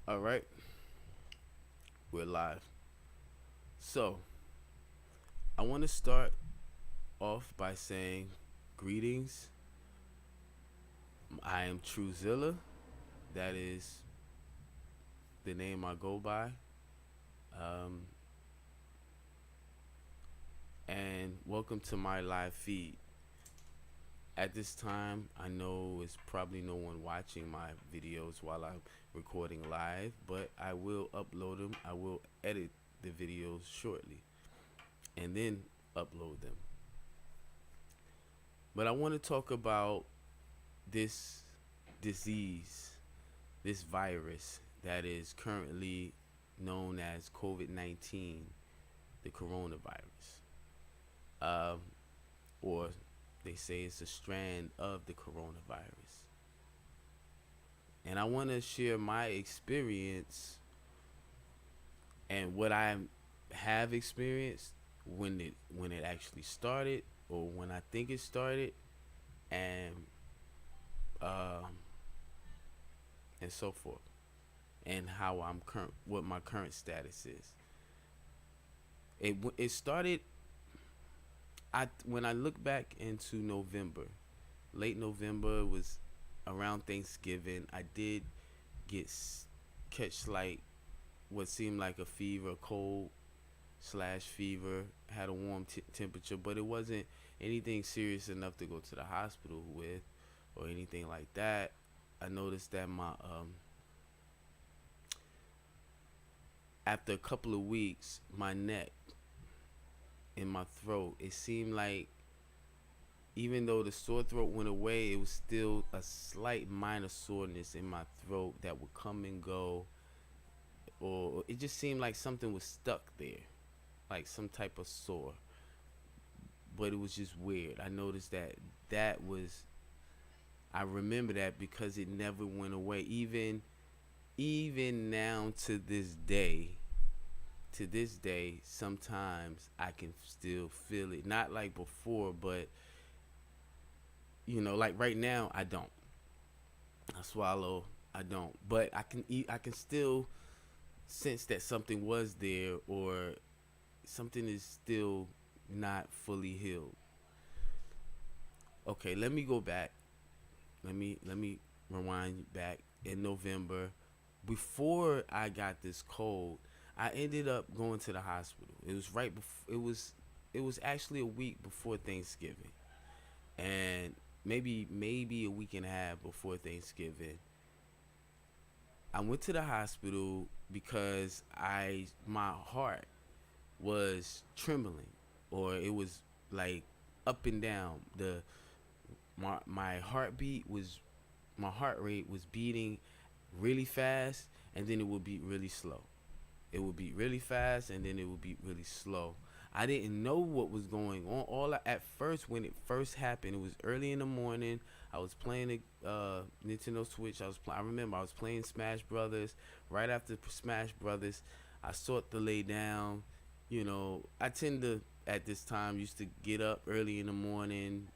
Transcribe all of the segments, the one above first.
All right, we're live. So, I want to start off by saying greetings. I am Tru Zillah. That is the name I go by. Um, and welcome to my live feed. At this time, I know it's probably no one watching my videos while I'm recording live, but I will upload them. I will edit the videos shortly and then upload them. But I want to talk about this disease, this virus that is currently known as COVID-19, the coronavirus. Um, or they say it's a strand of the coronavirus. And I want to share my experience and what I have experienced when it actually started, or when I think it started, and um, and so forth, and how I'm current, what my current status is. It started. I When I look back into November, late November was around Thanksgiving. I did catch like what seemed like a fever, cold slash fever. Had a warm temperature, but it wasn't anything serious enough to go to the hospital with, or anything like that. I noticed that my after a couple of weeks, my neck and my throat, it seemed like even though the sore throat went away, it was still a slight minor soreness in my throat that would come and go, or it just seemed like something was stuck there, like some type of sore. But it was just weird. I noticed that was, I remember that because it never went away. Even now to this day, sometimes I can still feel it. Not like before, but like right now, I don't. I swallow, I don't. But I can eat. I can still sense that something was there, or something is still not fully healed. Okay, let me go back. Let me rewind back in November. Before I got this cold, I ended up going to the hospital. It was right before it was actually a week before Thanksgiving, and maybe a week and a half before Thanksgiving. I went to the hospital because my heart was trembling, or it was like up and down. My heart rate was beating really fast, and then it would beat really slow. It would beat really fast, and then it would beat really slow. I didn't know what was going on. At first, when it first happened, it was early in the morning. I was playing a Nintendo Switch. I remember I was playing Smash Brothers. Right after Smash Brothers, I sought to lay down. I tend to, at this time, used to get up early in the morning,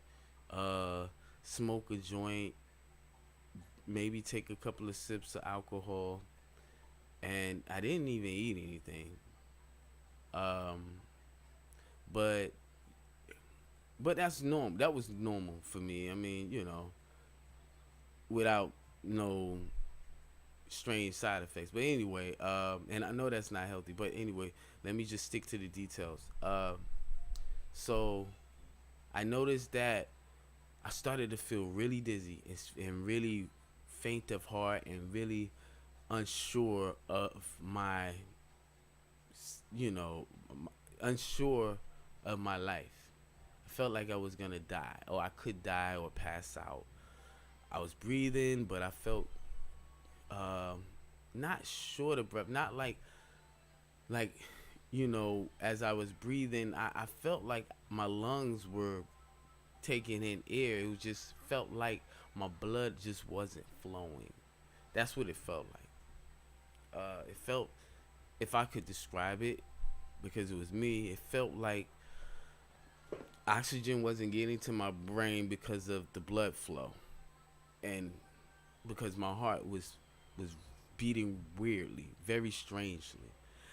uh, smoke a joint, maybe take a couple of sips of alcohol, and I didn't even eat anything. Um, but that's normal. That was normal for me. I mean, without no strange side effects. But anyway, and I know that's not healthy. But anyway, let me just stick to the details. So I noticed that I started to feel really dizzy and really faint of heart, and really unsure of you know, unsure of my life. I felt like I was gonna die, or I could die or pass out. I was breathing, but I felt um, not short of breath, not like as I was breathing, I felt like my lungs were taking in air. It was just felt like my blood just wasn't flowing. That's what it felt like. It felt, if I could describe it, because it was me, it felt like oxygen wasn't getting to my brain because of the blood flow, and because my heart was beating weirdly, very strangely.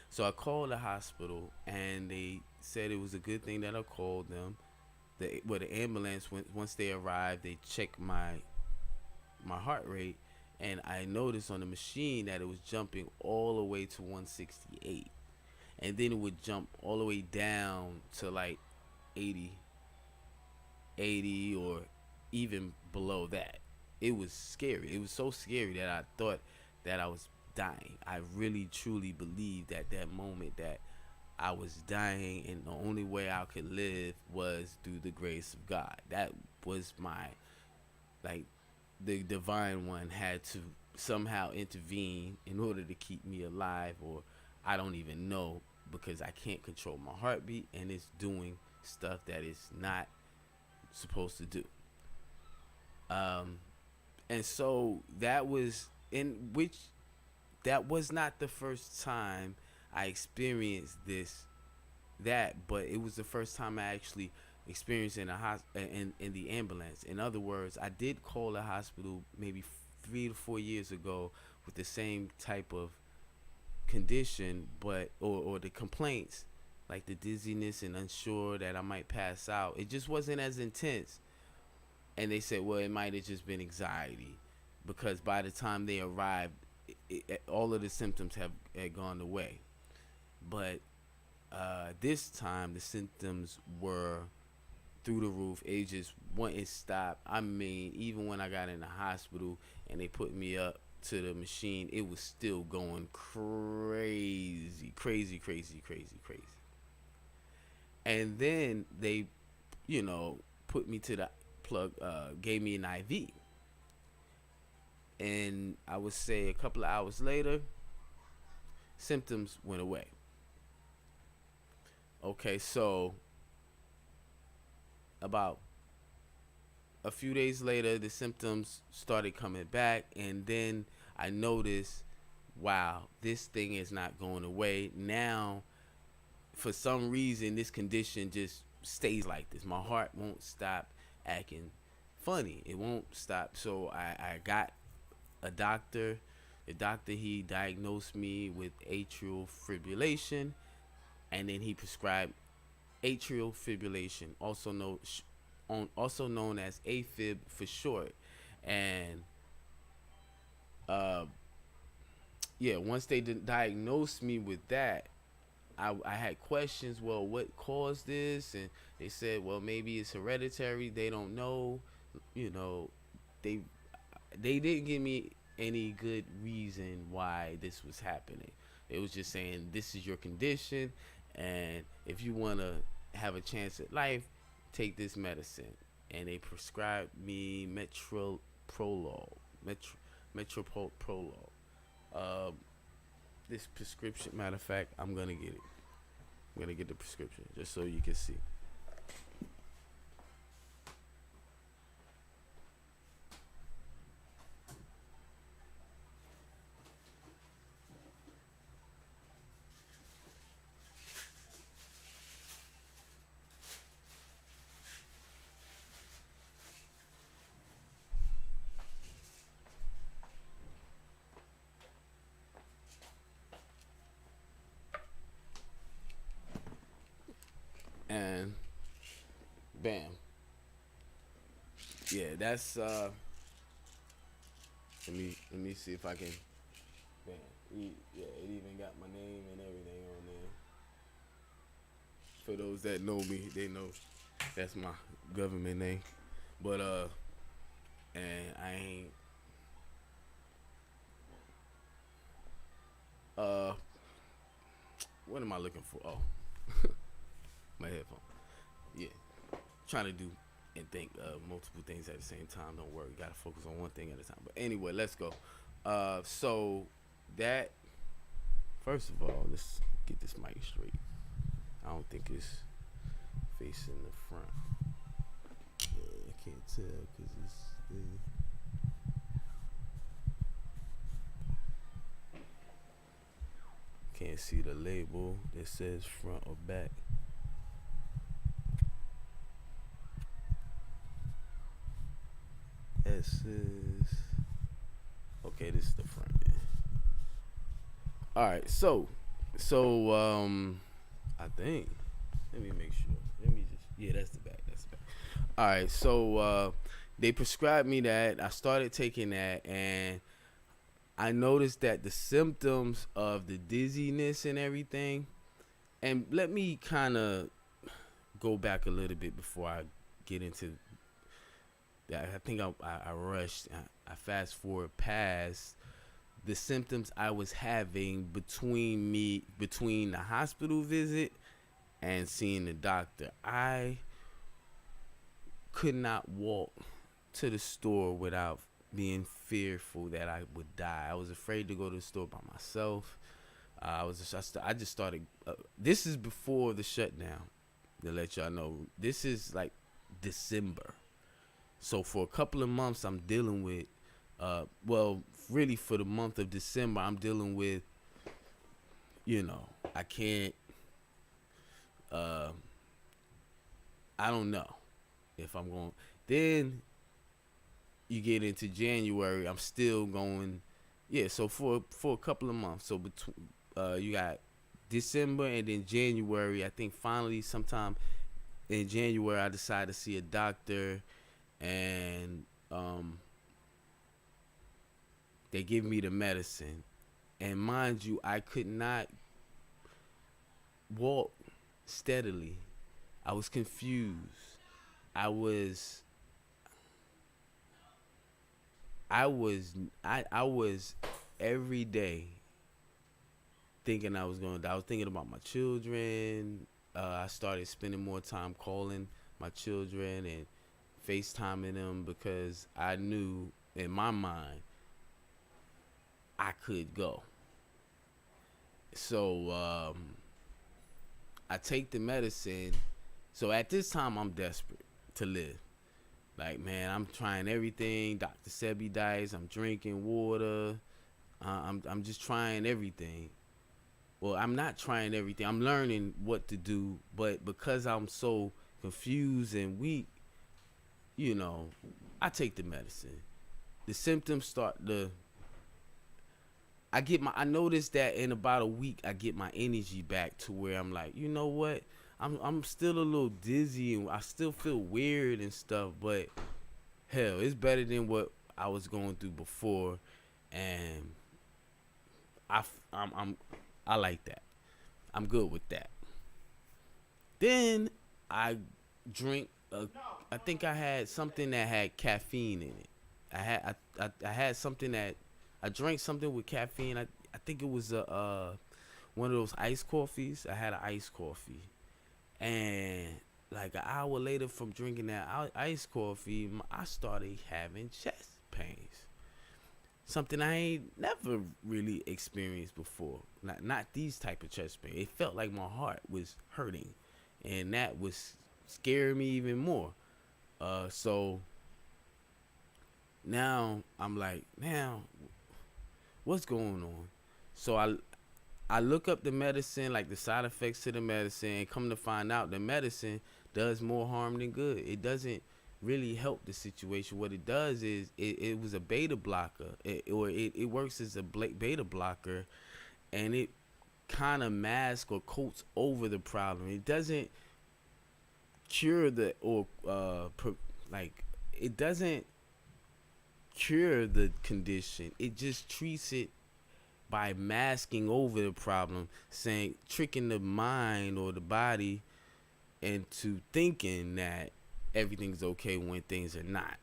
So I called the hospital, and they said it was a good thing that I called them. The ambulance, once they arrived, they checked my heart rate, and I noticed on the machine that it was jumping all the way to 168, and then it would jump all the way down to like 80, 80, or even below that. It was scary. It was so scary that I thought that I was dying. I really truly believed at that moment that I was dying, and the only way I could live was through the grace of God. That was my, like, the divine one had to somehow intervene in order to keep me alive, or I don't even know, because I can't control my heartbeat, and it's doing stuff that it's not supposed to do. Um, and so that was in which that was not the first time I experienced that, but it was the first time I actually experienced in the ambulance. In other words, I did call the hospital maybe 3 to 4 years ago with the same type of condition, but or the complaints, like the dizziness and unsure that I might pass out. It just wasn't as intense, and they said, well, it might have just been anxiety, because by the time they arrived, all of the symptoms had gone away. But this time the symptoms were through the roof. It just wouldn't stop. I mean, even when I got in the hospital and they put me up to the machine, it was still going crazy, crazy, crazy, crazy, crazy. And then they, put me to the plug, gave me an IV. And I would say a couple of hours later, symptoms went away. Okay, so about a few days later, the symptoms started coming back, and then I noticed, wow, this thing is not going away. Now, for some reason, this condition just stays like this. My heart won't stop acting funny. It won't stop. So I got a doctor. The doctor, he diagnosed me with atrial fibrillation, and then he prescribed atrial fibrillation, also known as AFib for short. And yeah, once they diagnosed me with that, I had questions. Well, what caused this? And they said, well, maybe it's hereditary. They don't know. You know, they they didn't give me any good reason why this was happening. It was just saying, this is your condition, and if you want to have a chance at life, take this medicine. And they prescribed me metroprolol. Um, this prescription, matter of fact, I'm gonna get it. I'm gonna get the prescription just so you can see. And bam, yeah, that's let me see if I can. Bam, yeah, it even got my name and everything on there. For those that know me, they know that's my government name. But and I ain't uh, what am I looking for? Oh, my headphone. Yeah, trying to do and think multiple things at the same time don't work. You gotta focus on one thing at a time. But anyway, let's go. So that, first of all, let's get this mic straight. I don't think it's facing the front. Yeah, I can't tell because it's can't see the label that says front or back. S is okay. This is the front. All right, I think. Let me make sure. Let me just. Yeah, that's the back. That's the back. All right, they prescribed me that. I started taking that, and I noticed that the symptoms of the dizziness and everything. And let me kind of go back a little bit before I get into that. I think I rushed. I fast forward past the symptoms I was having between the hospital visit and seeing the doctor. I could not walk to the store without being fearful that I would die. I was afraid to go to the store by myself. I just started. This is before the shutdown. To let y'all know, this is like December. So for a couple of months, I'm dealing with. Well, really for the month of December, I'm dealing with. I can't. I don't know if I'm going. Then you get into January, I'm still going. Yeah, so for a couple of months. So between you got December and then January. I think finally sometime in January I decided to see a doctor, and they give me the medicine. And mind you, I could not walk steadily. I was confused. I was I was I was every day thinking I was going to die. I was thinking about my children. I started spending more time calling my children and FaceTiming them because I knew in my mind I could go. So I take the medicine. So at this time I'm desperate to live. Like, man, I'm trying everything. Dr. Sebi diets. I'm drinking water. I'm just trying everything. Well, I'm not trying everything. I'm learning what to do. But because I'm so confused and weak, I take the medicine. The symptoms start to. I noticed that in about a week I get my energy back to where I'm like, you know what? I'm still a little dizzy and I still feel weird and stuff, but hell, it's better than what I was going through before, and I like that. I'm good with that. Then I drink. I think I had something that had caffeine in it. I had something that I drank something with caffeine. I think it was one of those iced coffees. I had an iced coffee. And like an hour later from drinking that iced coffee, I started having chest pains. Something I ain't never really experienced before. Not these type of chest pain. It felt like my heart was hurting. And that was scaring me even more. So now I'm like, what's going on? So I look up the medicine, like the side effects to the medicine, and come to find out the medicine does more harm than good. It doesn't really help the situation. What it does is it was a beta blocker, it works as a beta blocker, and it kind of masks or coats over the problem. It doesn't cure it doesn't cure the condition. It just treats it by masking over the problem, tricking the mind or the body into thinking that everything's okay when things are not.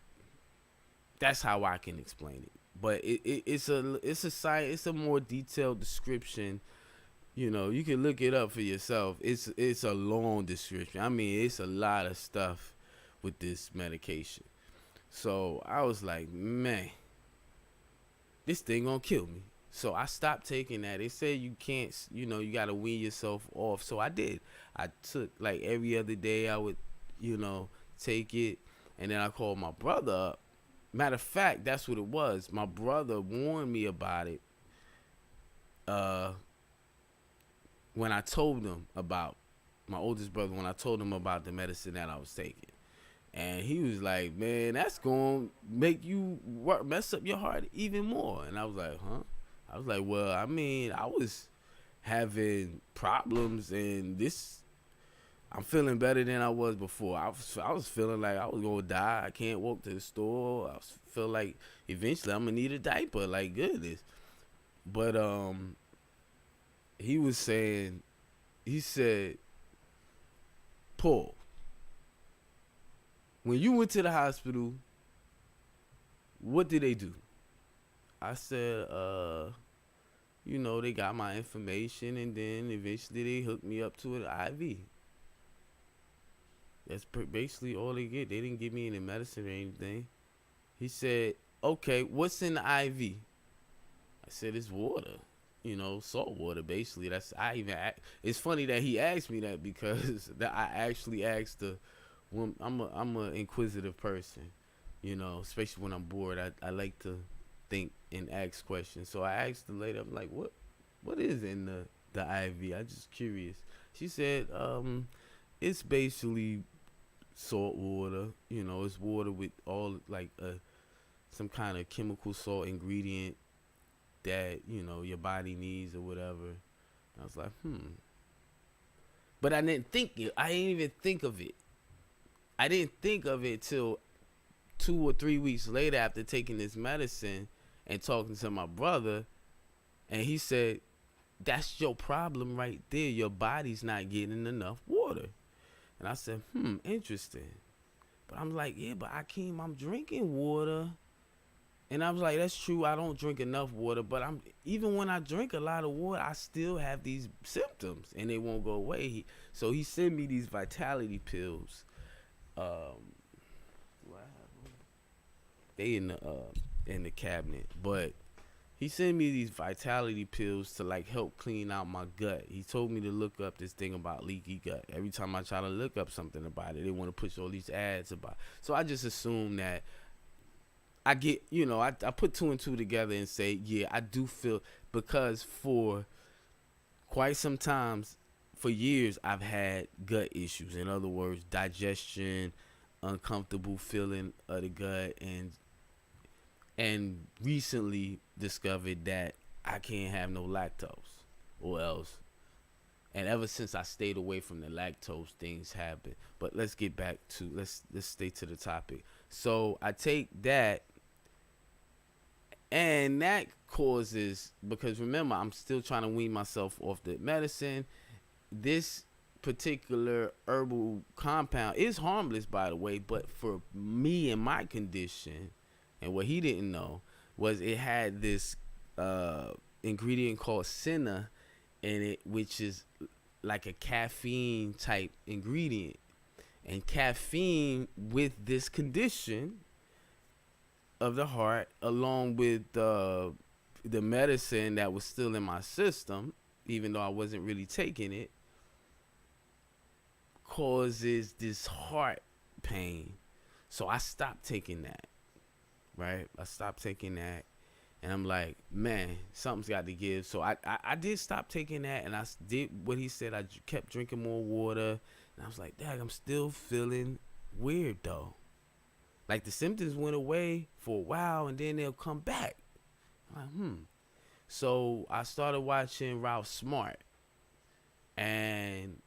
That's how I can explain it. But it's a more detailed description. You can look it up for yourself. It's a long description. I mean, it's a lot of stuff with this medication. So I was like, man, this thing gonna kill me. So I stopped taking that. They said you can't, you got to wean yourself off. So I did. I took, like, every other day I would, take it. And then I called my brother up. Matter of fact, that's what it was. My brother warned me about it when I told him about, my oldest brother, when I told him about the medicine that I was taking. And he was like, man, that's going to make you mess up your heart even more. And I was like, huh? I was like, well, I mean, I was having problems, and this, I'm feeling better than I was before. I was feeling like I was gonna die. I can't walk to the store. Feel like eventually I'm gonna need a diaper. Like goodness. But he was saying, he said, Paul, when you went to the hospital, what did they do? I said, they got my information, and then eventually they hooked me up to an IV. That's basically all they get. They didn't give me any medicine or anything. He said, okay, what's in the IV? I said, it's water. Salt water, basically. It's funny that he asked me that, because I actually asked I'm an inquisitive person, especially when I'm bored. I like to think and ask questions. So I asked the lady, I'm like, what is in the IV? I'm just curious. She said, it's basically salt water. It's water with all like some kind of chemical salt ingredient that your body needs or whatever. I was like, but I didn't think it. I didn't even think of it. I didn't think of it till 2 or 3 weeks later, after taking this medicine and talking to my brother, and he said, that's your problem right there. Your body's not getting enough water. And I said, interesting. But I'm like, yeah, but I'm drinking water. And I was like, that's true. I don't drink enough water, but even when I drink a lot of water, I still have these symptoms, and they won't go away. So he sent me these vitality pills. They in the cabinet, but he sent me these vitality pills to like help clean out my gut. He told me to look up this thing about leaky gut. Every time I try to look up something about it, they want to push all these ads about it. So I just assume that I get, I put 2 and 2 together and say, yeah, I do feel, because for quite some times, for years, I've had gut issues. In other words, digestion, uncomfortable feeling of the gut, and recently discovered that I can't have no lactose or else. And ever since I stayed away from the lactose, things happen. But let's get back to, let's stay to the topic. So I take that, and that causes, because remember, I'm still trying to wean myself off the medicine. This particular herbal compound is harmless, by the way, but for me and my condition, and what he didn't know was it had this ingredient called senna in it, which is like a caffeine type ingredient. And caffeine with this condition of the heart, along with the medicine that was still in my system, even though I wasn't really taking it, causes this heart pain. So I stopped taking that. Right? I stopped taking that, and I'm like, man, something's got to give. So I did stop taking that, and I did what he said. I kept drinking more water, and I was like, dang, I'm still feeling weird though. Like the symptoms went away for a while, and then they'll come back. I'm like, So I started watching Ralph Smart, and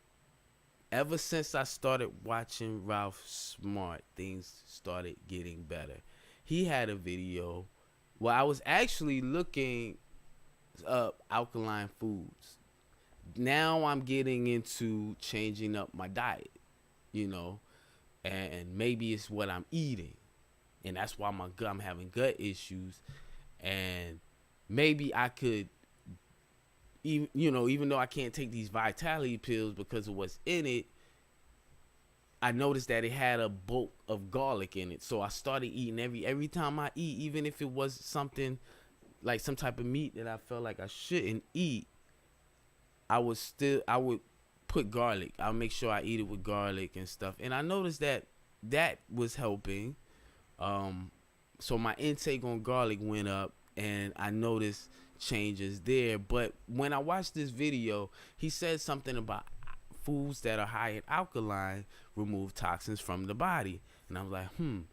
ever since I started watching Ralph Smart, things started getting better. He had a video where I was actually looking up alkaline foods. Now I'm getting into changing up my diet, and maybe it's what I'm eating, and that's why I'm having gut issues. And maybe I could, even though I can't take these vitality pills because of what's in it, I noticed that it had a bulk of garlic in it. So I started eating every time I eat, even if it was something like some type of meat that I felt like I shouldn't eat, I would put garlic. I'll make sure I eat it with garlic and stuff. And I noticed that was helping. So my intake on garlic went up, and I noticed changes there. But when I watched this video, he said something about foods that are high in alkaline remove toxins from the body. And I was like, when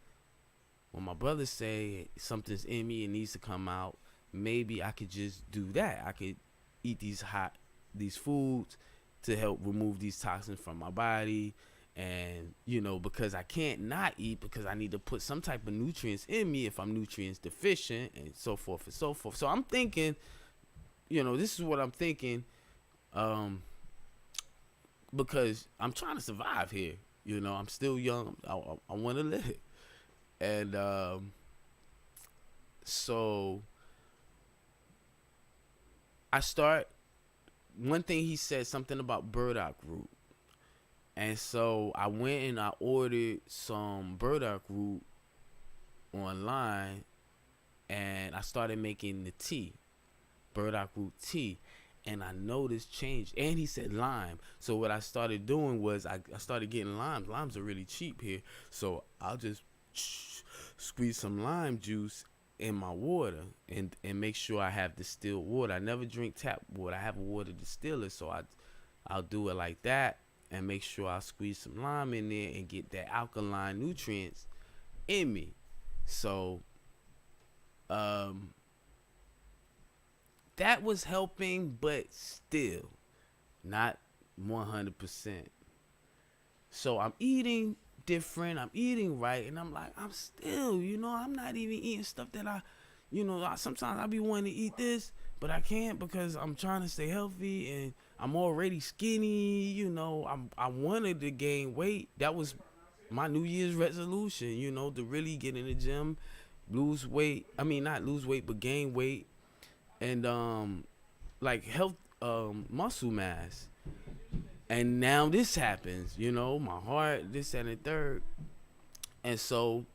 my brothers say something's in me, it needs to come out, maybe I could just do that. I could eat these foods to help remove these toxins from my body. And because I can't not eat, because I need to put some type of nutrients in me if I'm nutrients deficient, and so forth and so forth. So I'm thinking, this is what I'm thinking, because I'm trying to survive here. I'm still young. I want to live. And so I start. One thing he said something about burdock root, and so I went and I ordered some burdock root online, and I started making the tea, burdock root tea, and I noticed change. And he said lime. So what I started doing was I started getting limes. Limes are really cheap here, so I'll just squeeze some lime juice in my water and make sure I have distilled water. I never drink tap water. I have a water distiller, so I'll do it like that and make sure I squeeze some lime in there and get that alkaline nutrients in me. So that was helping, but still not 100%. So I'm eating different, I'm eating right, and I'm like, I'm still, I'm not even eating stuff that sometimes I be wanting to eat this, but I can't because I'm trying to stay healthy and I'm already skinny. I wanted to gain weight. That was my New Year's resolution, to really get in the gym, lose weight. I mean, not lose weight, but gain weight, and like health, muscle mass. And now this happens, my heart, this and the third. And so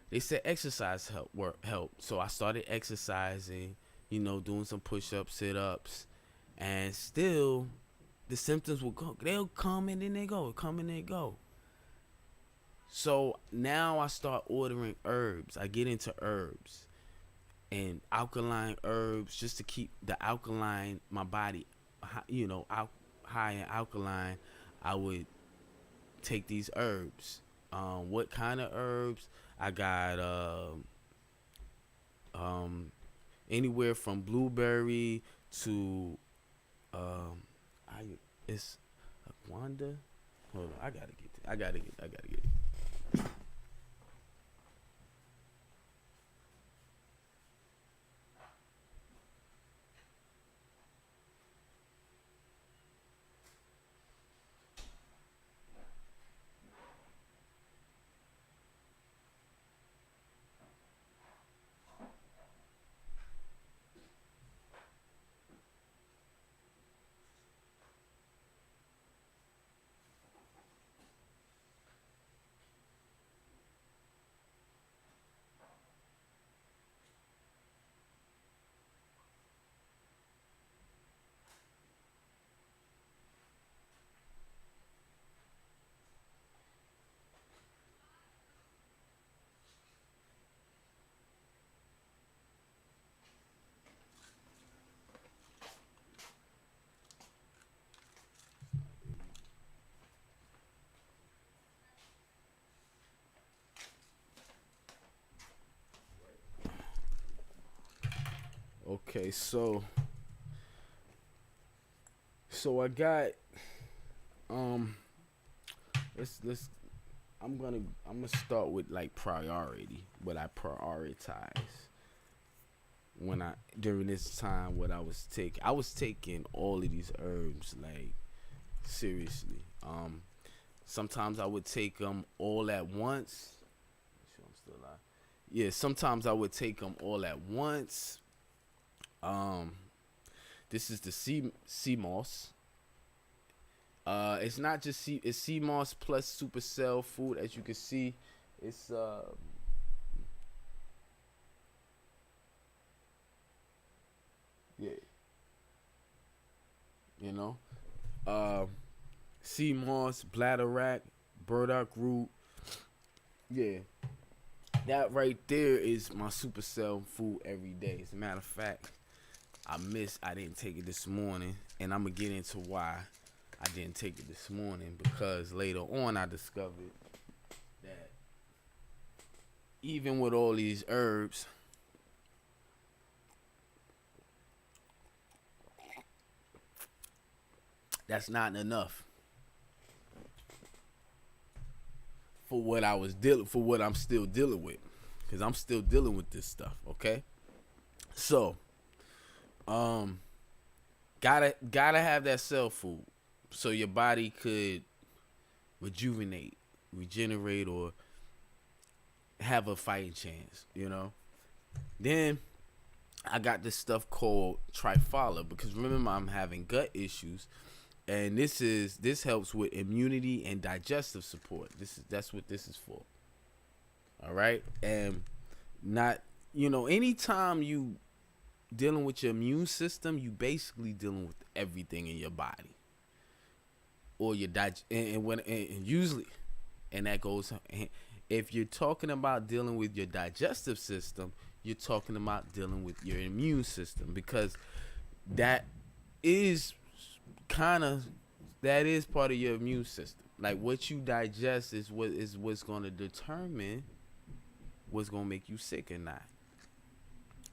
they said exercise help. So I started exercising, doing some push-ups, sit-ups, and still the symptoms will go. They'll come and then they go, come and they go. So now I start ordering herbs. I get into herbs and alkaline herbs just to keep the alkaline, my body, high in alkaline. I would take these herbs. What kind of herbs? I got anywhere from blueberry to it's Wanda. Hold on, I gotta get it. Okay, so I got um let's I'm gonna start with like priority, what I prioritize when I during this time. What I was taking all of these herbs like seriously. Sometimes I would take them all at once. Make sure I'm still alive. Yeah, sometimes I would take them all at once. um this is the sea moss. It's not just it's sea moss plus supercell food, as you can see. It's yeah, you know, uh, sea moss, bladderwrack, burdock root. Yeah, that right there is my supercell food every day. As a matter of fact, I didn't take it this morning, and I'm gonna get into why I didn't take it this morning, because later on I discovered that even with all these herbs, That's not enough for what I was dealing for what I'm still dealing with, because I'm still dealing with this stuff. Okay, so um, gotta have that cell food so your body could rejuvenate, regenerate, or have a fighting chance. Then I got this stuff called Trifala, because remember I'm having gut issues, and this helps with immunity and digestive support. That's what this is for. All right, and not anytime you dealing with your immune system, you basically dealing with everything in your body or your and usually, and that goes. If you're talking about dealing with your digestive system, you're talking about dealing with your immune system, because that is kind of that is part of your immune system. Like, what you digest is what's going to determine what's going to make you sick or not,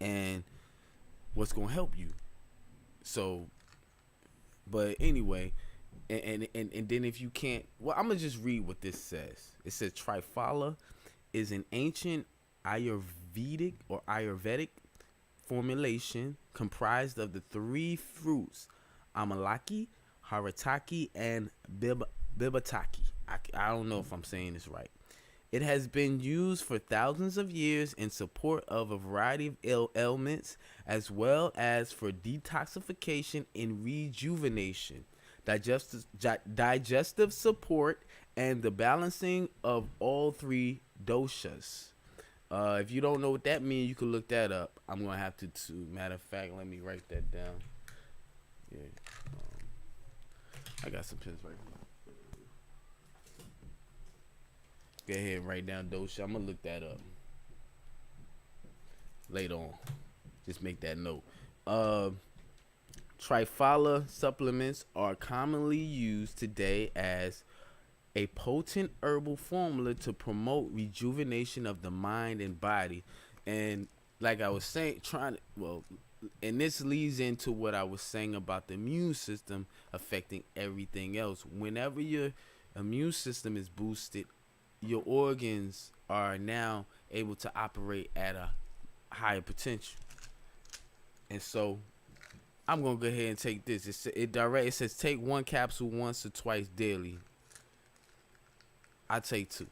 and what's going to help you. So, but anyway, and then if you can't, well, I'm gonna just read what this says. It says Trifala is an ancient Ayurvedic formulation comprised of the three fruits Amalaki, Harataki, and Bibataki. I don't know if I'm saying this right. It has been used for thousands of years in support of a variety of ailments, as well as for detoxification and rejuvenation, digestive support, and the balancing of all three doshas. If you don't know what that means, you can look that up. I'm going to have to, matter of fact, let me write that down. Yeah. I got some pens right here. Go ahead and write down dosha. I'm going to look that up later on. Just make that note. Trifala supplements are commonly used today as a potent herbal formula to promote rejuvenation of the mind and body. And like I was saying, and this leads into what I was saying about the immune system affecting everything else. Whenever your immune system is boosted, your organs are now able to operate at a higher potential. And so I'm gonna go ahead and take this. It says take one capsule once or twice daily. I take two.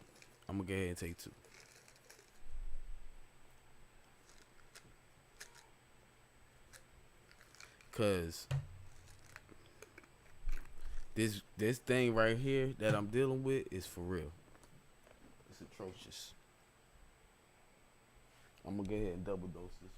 I'm gonna go ahead and take two. Cause this thing right here that I'm dealing with is for real. It's atrocious. I'm gonna go ahead and double dose this one.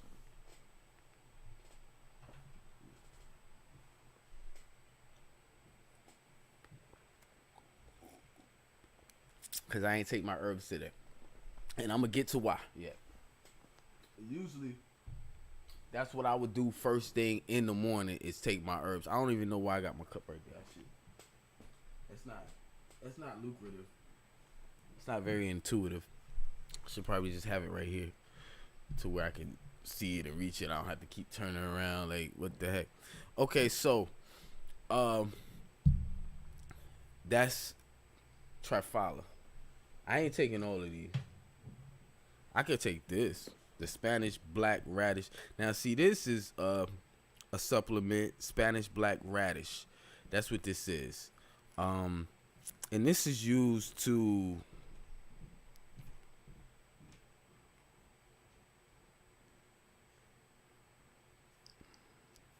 Cause I ain't take my herbs today, and I'm gonna get to why. Yeah. Usually, that's what I would do first thing in the morning is take my herbs. I don't even know why I got my cup right there. Shit. It's not lucrative. It's not very intuitive. I should probably just have it right here to where I can see it and reach it. I don't have to keep turning around. Like, what the heck? Okay, so that's Trifala. I ain't taking all of these. I could take this, the Spanish black radish. Now, see, this is a supplement, Spanish black radish. That's what this is. And this is used to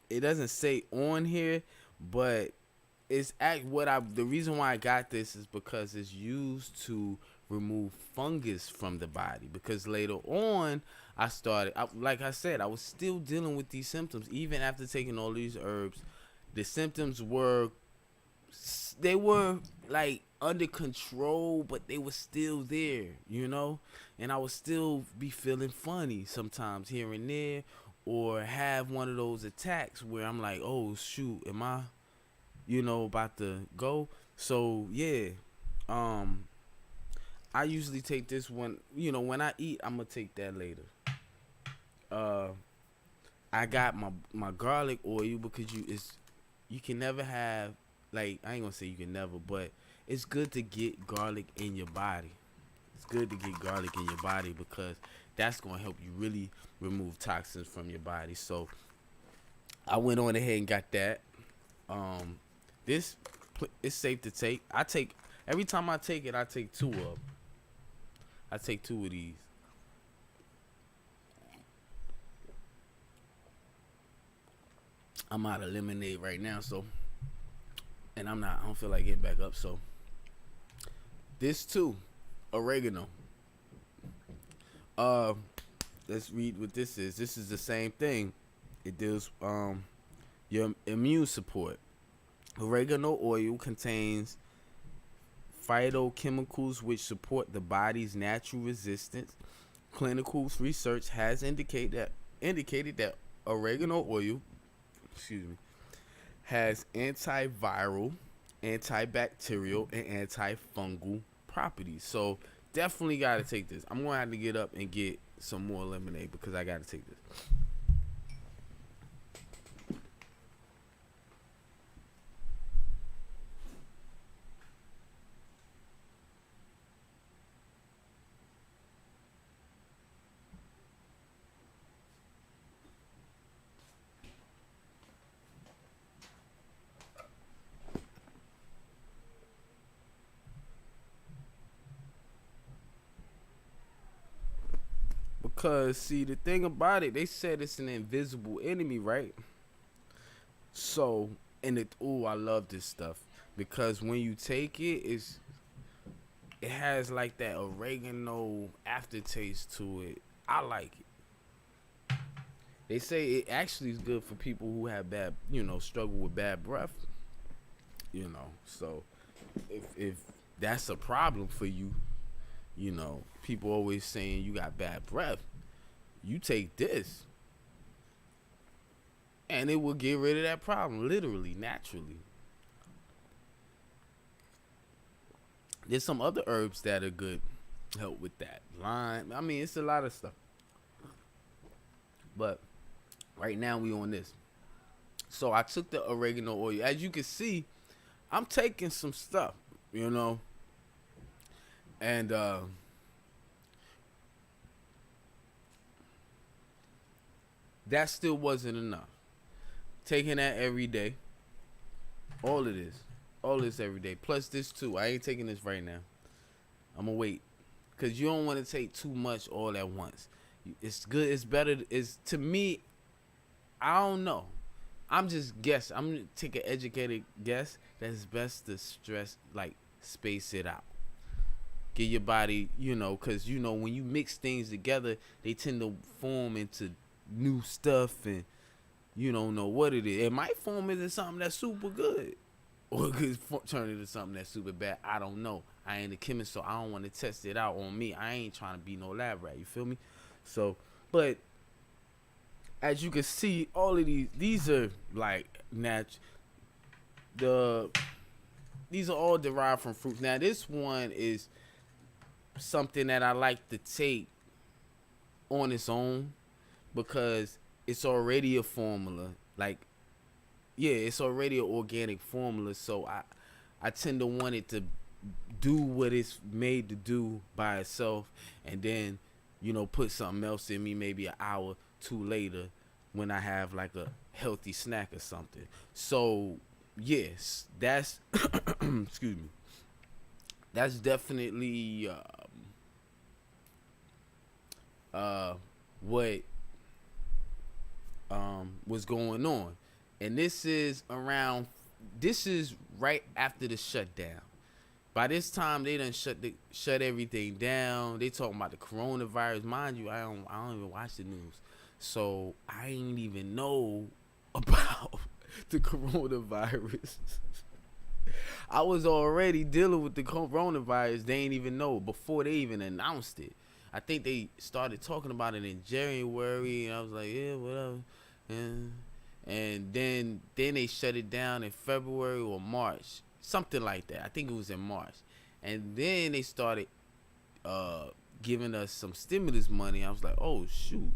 it doesn't say on here, but the reason why I got this is because it's used to remove fungus from the body, because later on like I said, I was still dealing with these symptoms even after taking all these herbs. The symptoms were like under control, but they were still there, and I would still be feeling funny sometimes here and there, or have one of those attacks where I'm like, oh shoot, am I about to go? So yeah, I usually take this one. When I eat, I'm gonna take that later. I got my garlic oil, because you can never have like, I ain't gonna say you can never, but it's good to get garlic in your body. It's good to get garlic in your body because that's gonna help you really remove toxins from your body. So I went on ahead and got that. Um, this it's safe to take. I take every time I take it, I take two of them. I take two of these. I'm out of lemonade right now, so and I don't feel like getting back up. So this too, oregano. Uh, let's read what this is. This is the same thing. It deals your immune support. Oregano oil contains phytochemicals which support the body's natural resistance. Clinical research has indicated that oregano oil, excuse me, has antiviral, antibacterial, and antifungal properties. So definitely got to take this. I'm gonna have to get up and get some more lemonade because I got to take this. Because see, the thing about it, they said it's an invisible enemy, right? So, and I love this stuff because when you take it, it has like that oregano aftertaste to it. I like it. They say it actually is good for people who have bad, struggle with bad breath. So if that's a problem for you, people always saying you got bad breath. You take this, and it will get rid of that problem, literally, naturally. There's some other herbs that are good, help with that. Lime. I mean, it's a lot of stuff. But right now we on this. So I took the oregano oil. As you can see, I'm taking some stuff, and that still wasn't enough. Taking that every day, all of this every day, plus this too. I ain't taking this right now. I'm gonna wait, cause you don't want to take too much all at once. It's good. It's better. It's to me. I don't know. I'm just guessing. I'm gonna take an educated guess that it's best to space it out. Get your body, because when you mix things together, they tend to form into new stuff, and you don't know what it is. It might form into something that's super good, or it could turn into something that's super bad. I don't know. I ain't a chemist, so I don't want to test it out on me. I ain't trying to be no lab rat. You feel me? So, but as you can see, all of these are like these are all derived from fruits. Now, this one is something that I like to take on its own because it's already a formula. It's already an organic formula. So I tend to want it to do what it's made to do by itself, and then put something else in me maybe an hour two later when I have like a healthy snack or something. So yes, that's excuse me. That's definitely what was going on. And this is right after the shutdown. By this time they done shut everything down. They talking about the coronavirus. Mind you, I don't even watch the news. So I ain't even know about the coronavirus. I was already dealing with the coronavirus. They ain't even know before they even announced it. I think they started talking about it in January, and I was like, yeah, whatever. And then they shut it down in February or March, something like that. I think it was in March. And then they started giving us some stimulus money. I was like, oh shoot.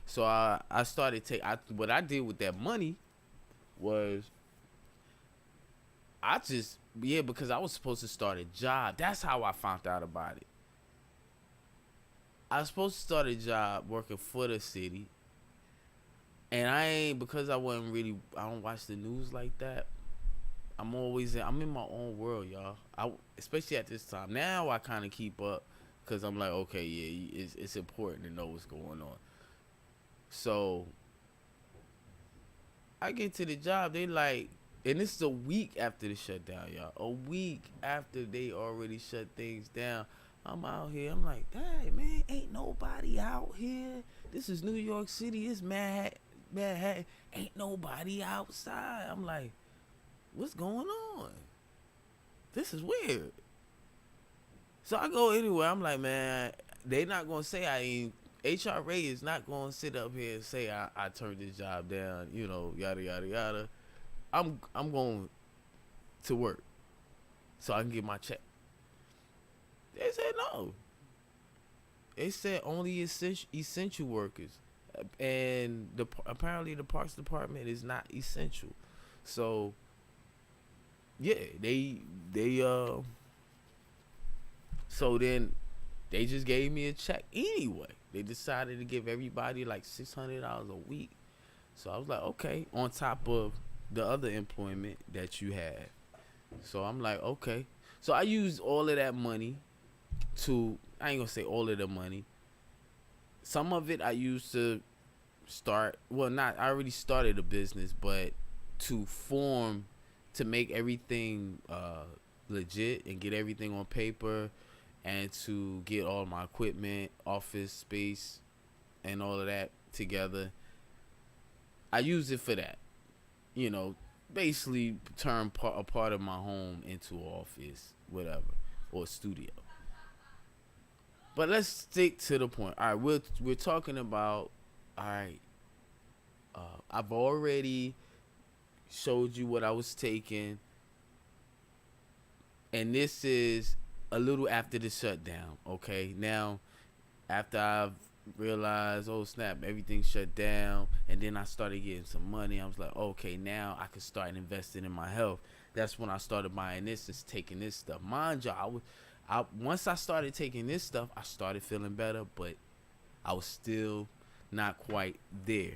So I started what I did with that money was I just, because I was supposed to start a job. That's how I found out about it. I was supposed to start a job working for the city, and I ain't, because I don't watch the news like that. I'm in my own world, y'all. Especially at this time. Now I kind of keep up because I'm like, okay, yeah, it's important to know what's going on. So I get to the job, they like, and this is a week after the shutdown, y'all. A week after they already shut things down. I'm out here. I'm like, hey, man, ain't nobody out here. This is New York City. It's Manhattan. Ain't nobody outside. I'm like, what's going on? This is weird. So I go anywhere. I'm like, man, they not gonna say I ain't. HRA is not gonna sit up here and say I turned this job down. Yada yada yada. I'm going to work so I can get my check. They said no. They said only essential workers, and apparently the parks department is not essential. So yeah, so then they just gave me a check anyway. They decided to give everybody like $600 a week. So I was like, okay, on top of the other employment that you had. So I'm like, okay. So I used all of that money I ain't gonna say all of the money. Some of it I used to I already started a business, but to make everything legit and get everything on paper, and to get all my equipment, office space, and all of that together. I use it for that. Basically turn a part of my home into an office, whatever, or a studio. But let's stick to the point. All right, we're talking about. All right, I've already showed you what I was taking, and this is a little after the shutdown. Okay, now after I've realized, oh snap, everything shut down, and then I started getting some money. I was like, okay, now I can start investing in my health. That's when I started buying this and taking this stuff. Mind you, once I started taking this stuff, I started feeling better, but I was still not quite there.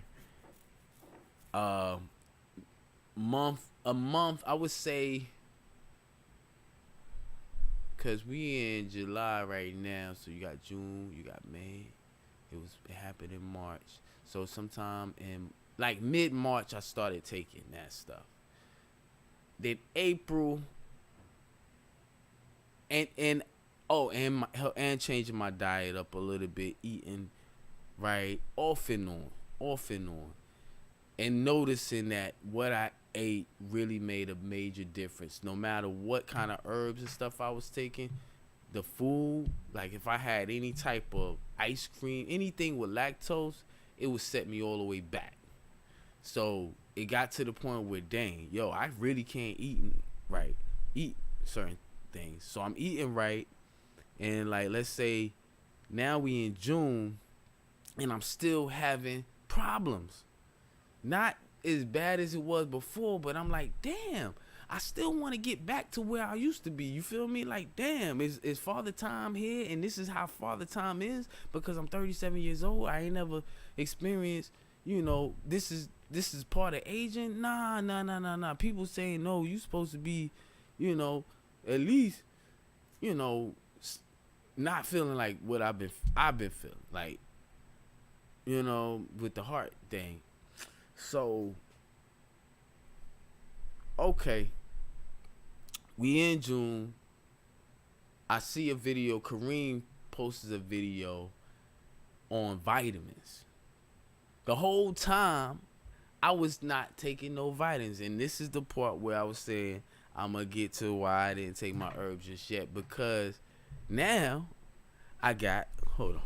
A month, I would say, because we in July right now, so you got June, you got May. It happened in March. So sometime in like mid-March, I started taking that stuff. Then April, and changing my diet up a little bit, eating right off and on, and noticing that what I ate really made a major difference. No matter what kind of herbs and stuff I was taking, the food, like if I had any type of ice cream, anything with lactose, it would set me all the way back. So it got to the point where, dang, yo, I really can't eat certain things. So I'm eating right, and like, let's say now we in June, and I'm still having problems. Not as bad as it was before, but I'm like, damn, I still want to get back to where I used to be. You feel me? Like, damn, is Father Time here? And this is how Father Time is, because I'm 37 years old. I ain't never experienced, this is part of aging. Nah. People saying, no, you supposed to be, at least, not feeling like what I've been feeling. Like, with the heart thing. So, okay, we in June. I see a video. Kareem posted a video on vitamins. The whole time, I was not taking no vitamins. And this is the part where I was saying I'm going to get to why I didn't take my herbs just yet. Because now hold on.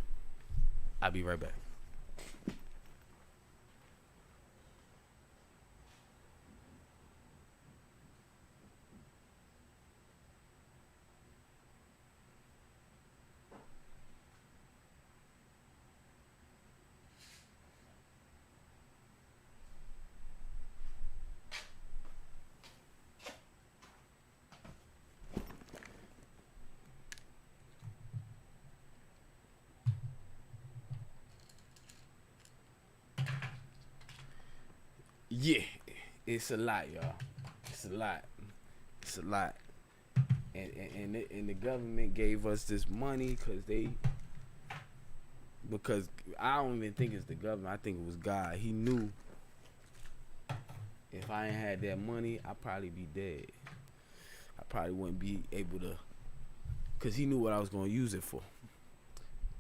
I'll be right back. Yeah, it's a lot, y'all. It's a lot. It's a lot. And the government gave us this money because I don't even think it's the government. I think it was God. He knew if I ain't had that money, I'd probably be dead. I probably wouldn't be able to, because he knew what I was going to use it for.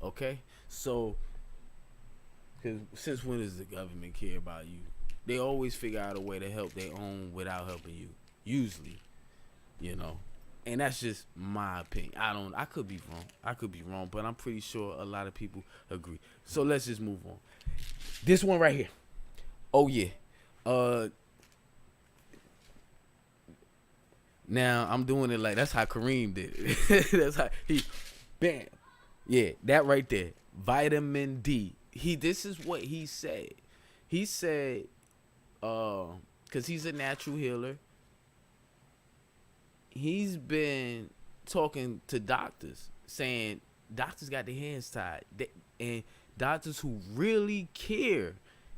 Okay? So, because since when does the government care about you? They always figure out a way to help their own without helping you. Usually, you know. And that's just my opinion. I could be wrong, but I'm pretty sure a lot of people agree. So let's just move on. This one right here. Oh yeah. Now I'm doing it like that's how Kareem did it. That's how he bam. Yeah, that right there. Vitamin D. This is what he said. He said cuz he's a natural healer. He's been talking to doctors, saying doctors got their hands tied, and doctors who really care.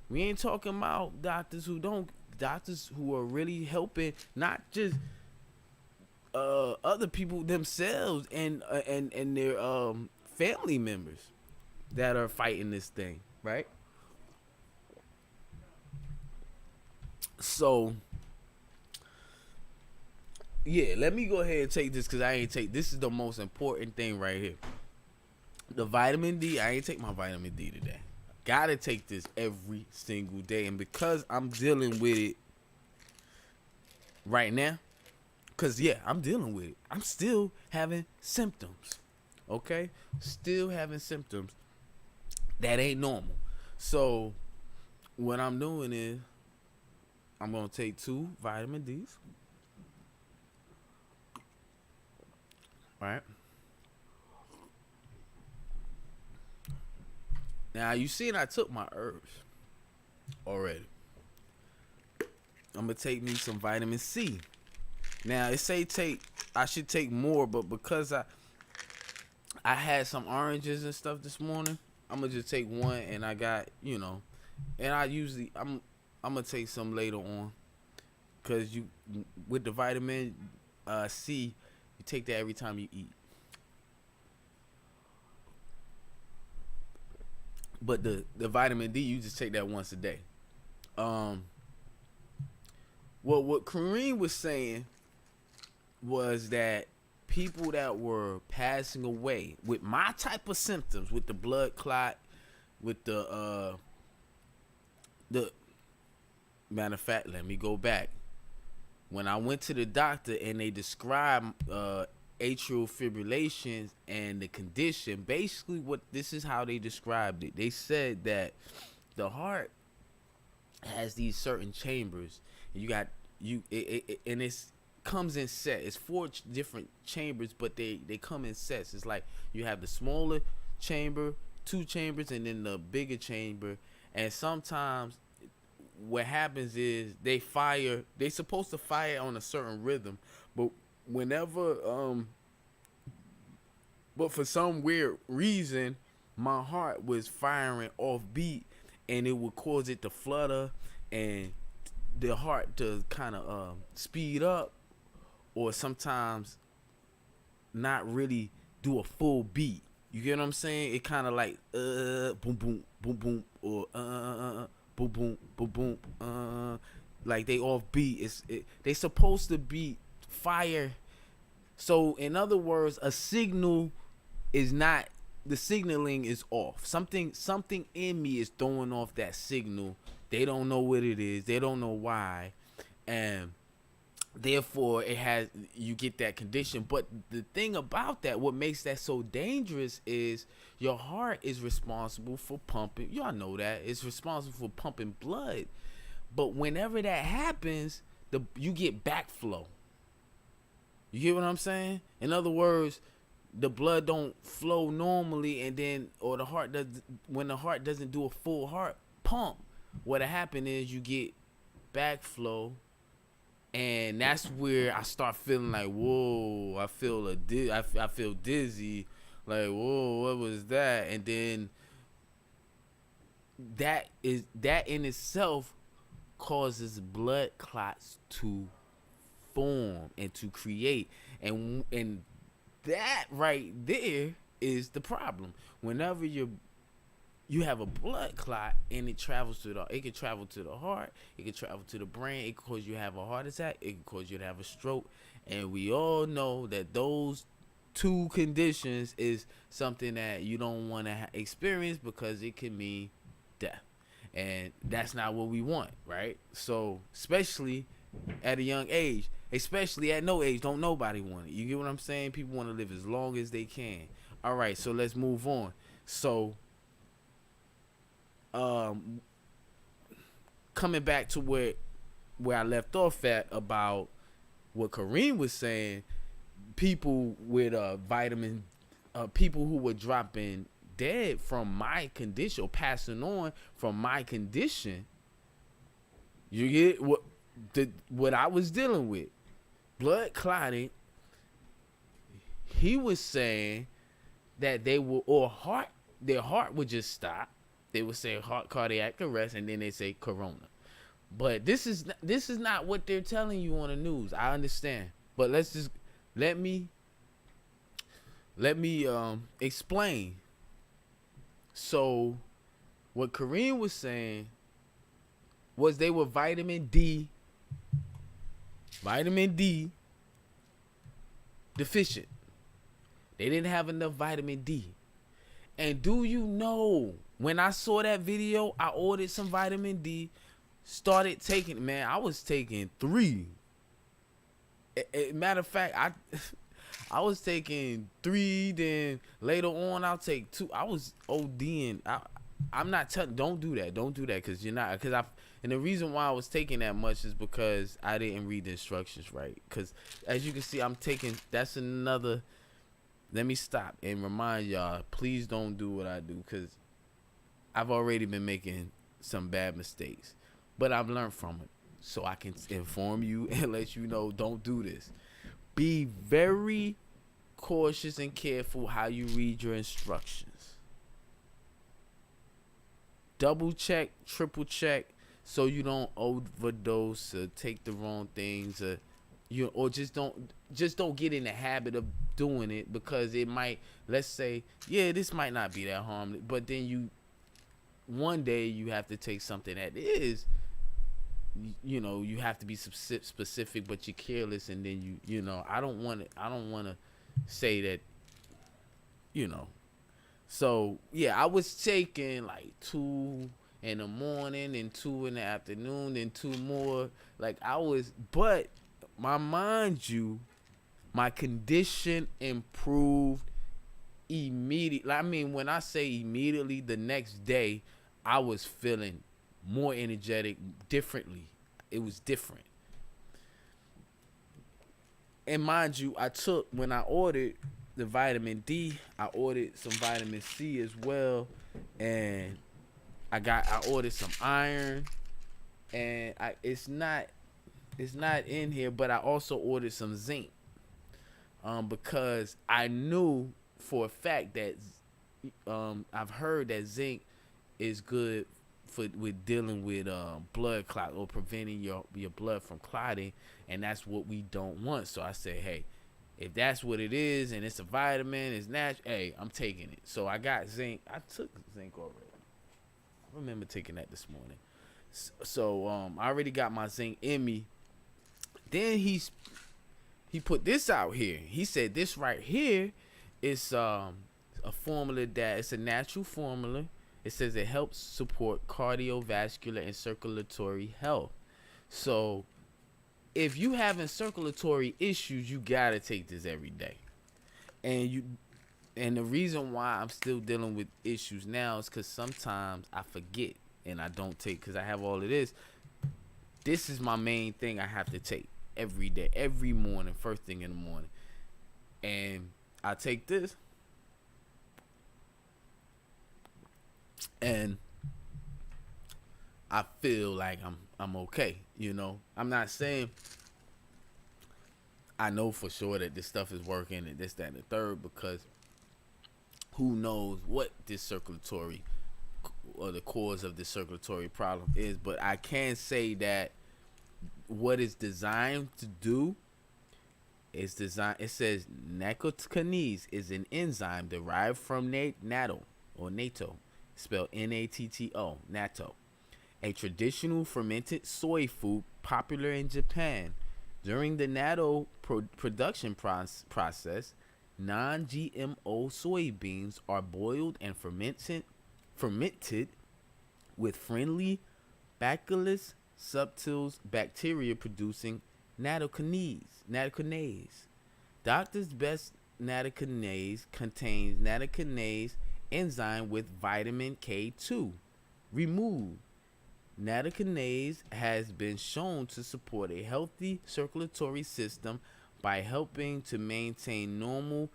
We ain't talking about doctors who don't. Doctors who are really helping, not just other people themselves and their family members that are fighting this thing, right? So. Yeah, let me go ahead and take this because this is the most important thing right here. The vitamin D, I ain't take my vitamin D today. Gotta take this every single day. And because I'm dealing with it right now, because yeah, I'm dealing with it. I'm still having symptoms. Okay? Still having symptoms. That ain't normal. So what I'm doing is I'm going to take 2 vitamin Ds. Right. Now you seen I took my herbs already. I'm gonna take me some vitamin C. Now it say I should take more, but because I had some oranges and stuff this morning, I'm gonna just take one, and I got and I'm gonna take some later on, cause with the vitamin C. You take that every time you eat. But the vitamin D, you just take that once a day. Well, what Kareem was saying was that people that were passing away with my type of symptoms, with the blood clot, with the matter of fact, let me go back. When I went to the doctor and they described atrial fibrillation and the condition, basically this is how they described it. They said that the heart has these certain chambers, and and it comes in sets. It's 4 different chambers, but they come in sets. It's like you have the smaller chamber, 2 chambers, and then the bigger chamber. And sometimes what happens is they supposed to fire on a certain rhythm, but but for some weird reason my heart was firing off beat, and it would cause it to flutter and the heart to kind of speed up, or sometimes not really do a full beat. You get what I'm saying? It kind of like boom boom boom boom, or boom boom boom boom, like they off beat. They supposed to be fire. So in other words, a signal is not, the signaling is off. Something in me is throwing off that signal. They don't know what it is. They don't know why, and therefore you get that condition. But the thing about that, what makes that so dangerous, is your heart is responsible for pumping. Y'all know that it's responsible for pumping blood. But whenever that happens, you get backflow. You get what I'm saying? In other words, the blood don't flow normally, and then when the heart doesn't do a full heart pump, what'll happen is you get backflow. And that's where I start feeling like, whoa, I feel dizzy. Like, whoa, what was that? And then that in itself causes blood clots to form and to create, and that right there is the problem. Whenever you have a blood clot and it can travel to the heart, it can travel to the brain, it can cause you to have a heart attack, it can cause you to have a stroke, and we all know that those two conditions is something that you don't want to experience because it can mean death, and that's not what we want, right? So especially at a young age, especially at no age, don't nobody want it. You get what I'm saying? People want to live as long as they can. All right, so let's move on. So coming back to where I left off at about what Kareem was saying, people with vitamin, people who were dropping dead from my condition or passing on from my condition. You get what I was dealing with, blood clotting. He was saying that their heart would just stop. They would say cardiac arrest, and then they say corona. But this is not what they're telling you on the news. I understand, but let me explain. So, what Kareem was saying was they were vitamin D deficient. They didn't have enough vitamin D. And do you know, when I saw that video, I ordered some vitamin D, started taking, man, I was taking 3. Matter of fact, I was taking 3, then later on I'll take 2. I was ODing. I'm not telling, don't do that, because you're not, and the reason why I was taking that much is because I didn't read the instructions right. Because as you can see, I'm taking, that's another. Let me stop and remind y'all, please don't do what I do, because I've already been making some bad mistakes. But I've learned from it, so I can inform you and let you know, don't do this. Be very cautious and careful how you read your instructions. Double check, triple check, so you don't overdose or take the wrong things, or just don't get in the habit of doing it, because it might, let's say, yeah, this might not be that harmless, but then one day you have to take something that is, you have to be specific, but you're careless, and then I don't want to say that, So yeah, I was taking like 2 in the morning and 2 in the afternoon and 2 more. But mind you, my condition improved immediately. I mean, when I say immediately, the next day I was feeling more energetic, differently. It was different. And mind you, when I ordered the vitamin D, I ordered some vitamin C as well, and I ordered some iron, and it's not in here, but I also ordered some zinc, because I knew for a fact that I've heard that zinc is good with dealing with blood clot, or preventing your blood from clotting, and that's what we don't want. So I said, hey, if that's what it is and it's a vitamin, it's natural, hey, I'm taking it. So I got zinc. I took zinc already. I remember taking that this morning. So I already got my zinc in me. Then he put this out here. He said this right here is a formula it's a natural formula. It says it helps support cardiovascular and circulatory health. So if you having circulatory issues, you gotta take this every day. And the reason why I'm still dealing with issues now is because sometimes I forget and I don't take, because I have all of this. This is my main thing I have to take every day, every morning, first thing in the morning. And I take this, and I feel like I'm okay. I'm not saying I know for sure that this stuff is working and this, that, and the third, because who knows what this circulatory or the cause of the circulatory problem is, but I can say that what it's designed to do is designed. It says nattokinase is an enzyme derived from natto or natto, spelled natto, natto, a traditional fermented soy food popular in Japan. During the natto production process, non-GMO soybeans are boiled and fermented with friendly Bacillus subtilis bacteria producing nattokinase. Doctor's Best nattokinase contains nattokinase enzyme with vitamin K2 removed. Nattokinase has been shown to support a healthy circulatory system by helping to maintain normal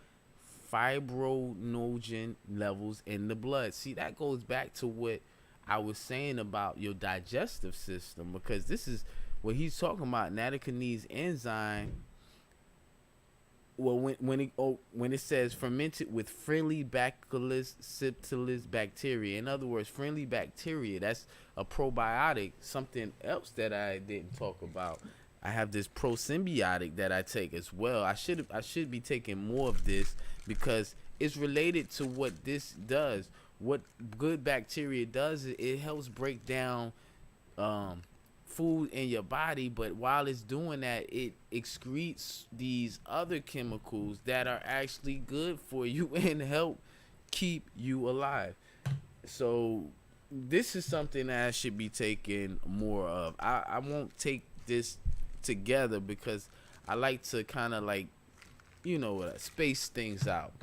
fibrinogen levels in the blood. See, that goes back to what I was saying about your digestive system, because this is what he's talking about. Nattokinase enzyme. Well, when it says fermented with friendly Bacillus subtilis bacteria, in other words, friendly bacteria, that's a probiotic. Something else that I didn't talk about, I have this prosymbiotic that I take as well. I should be taking more of this because it's related to what this does. What good bacteria does is it helps break down food in your body, but while it's doing that, it excretes these other chemicals that are actually good for you and help keep you alive. So this is something that I should be taking more of. I won't take this together because I like to kind of like, space things out.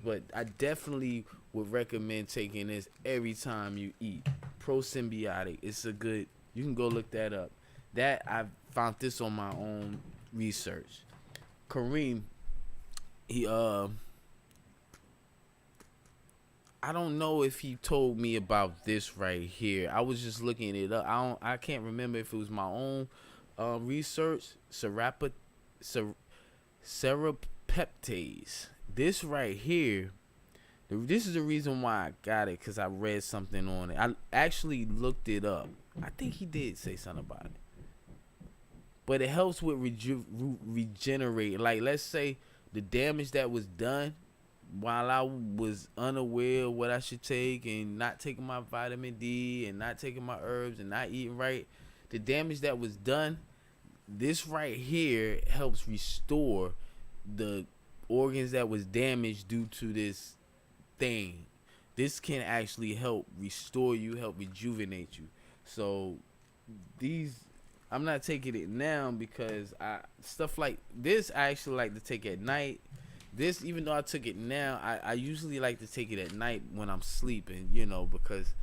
But I definitely would recommend taking this every time you eat. Prosymbiotic. It's a good. You can go look that up. That I found this on my own research. Kareem, he I don't know if he told me about this right here. I was just looking it up. I can't remember if it was my own research. Serapeptase. This right here. This is the reason why I got it, because I read something on it. I actually looked it up. I think he did say something about it. But it helps with regenerate. Like, let's say the damage that was done while I was unaware of what I should take and not taking my vitamin D and not taking my herbs and not eating right. The damage that was done, this right here helps restore the organs that was damaged due to this thing. This can actually help restore you, help rejuvenate you. So I'm not taking it now because stuff like this I actually like to take at night. This, even though I took it now, I usually like to take it at night when I'm sleeping, because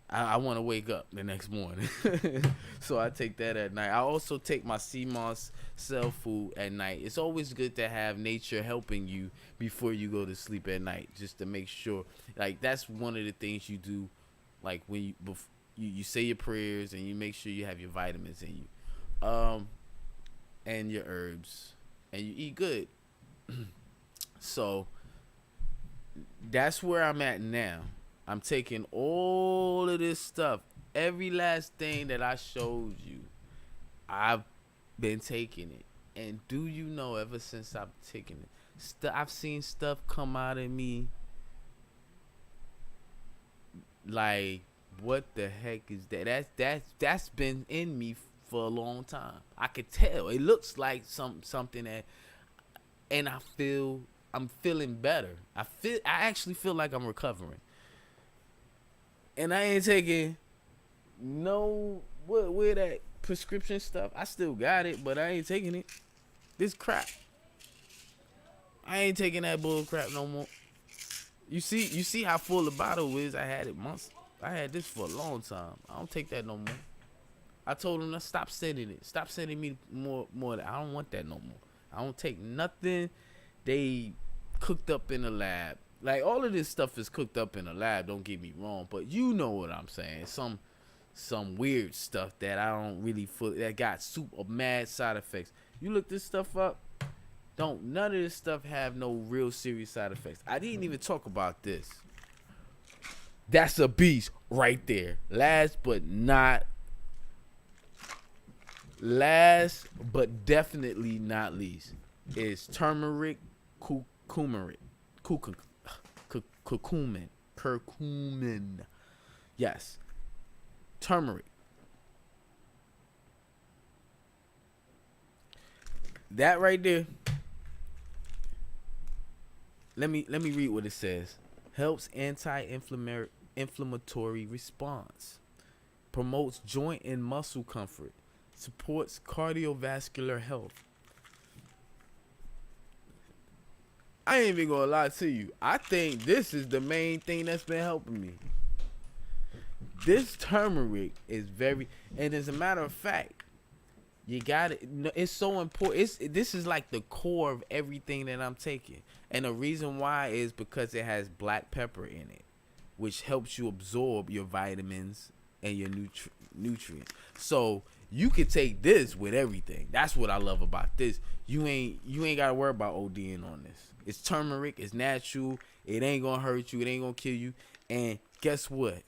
I want to wake up the next morning. So I take that at night. I also take my CMOS cell food at night. It's always good to have nature helping you before you go to sleep at night, just to make sure. Like, that's one of the things you do, like when you say your prayers and you make sure you have your vitamins in you, and your herbs, and you eat good. So that's where I'm at now. I'm taking all of this stuff. Every last thing that I showed you, I've been taking it. And do you know, ever since I've taken it, I've seen stuff come out of me like, what the heck is that? That's been in me for a long time. I could tell. It looks like something that, and I'm feeling better. I actually feel like I'm recovering. And I ain't taking where that prescription stuff. I still got it, but I ain't taking it. This crap. I ain't taking that bull crap no more. You see how full the bottle is. I had it months. I had this for a long time. I don't take that no more. I told them to stop sending it. Stop sending me more. I don't want that no more. I don't take nothing they cooked up in the lab. Like, all of this stuff is cooked up in a lab, don't get me wrong, but you know what I'm saying. Some weird stuff that I don't really that got super mad side effects. You look this stuff up, none of this stuff have no real serious side effects. I didn't even talk about this. That's a beast right there. Last but definitely not least is turmeric, curcumin, curcumin. Yes, turmeric. That right there. Let me read what it says. Helps anti-inflammatory response. Promotes joint and muscle comfort. Supports cardiovascular health. I ain't even gonna lie to you. I think this is the main thing that's been helping me. This turmeric is very, and as a matter of fact, you got it. It's so important. This is like the core of everything that I'm taking, and the reason why is because it has black pepper in it, which helps you absorb your vitamins and your nutrients. So you could take this with everything. That's what I love about this. You ain't gotta worry about ODing on this. It's turmeric. It's natural. It ain't gonna hurt you. It ain't gonna kill you. And guess what?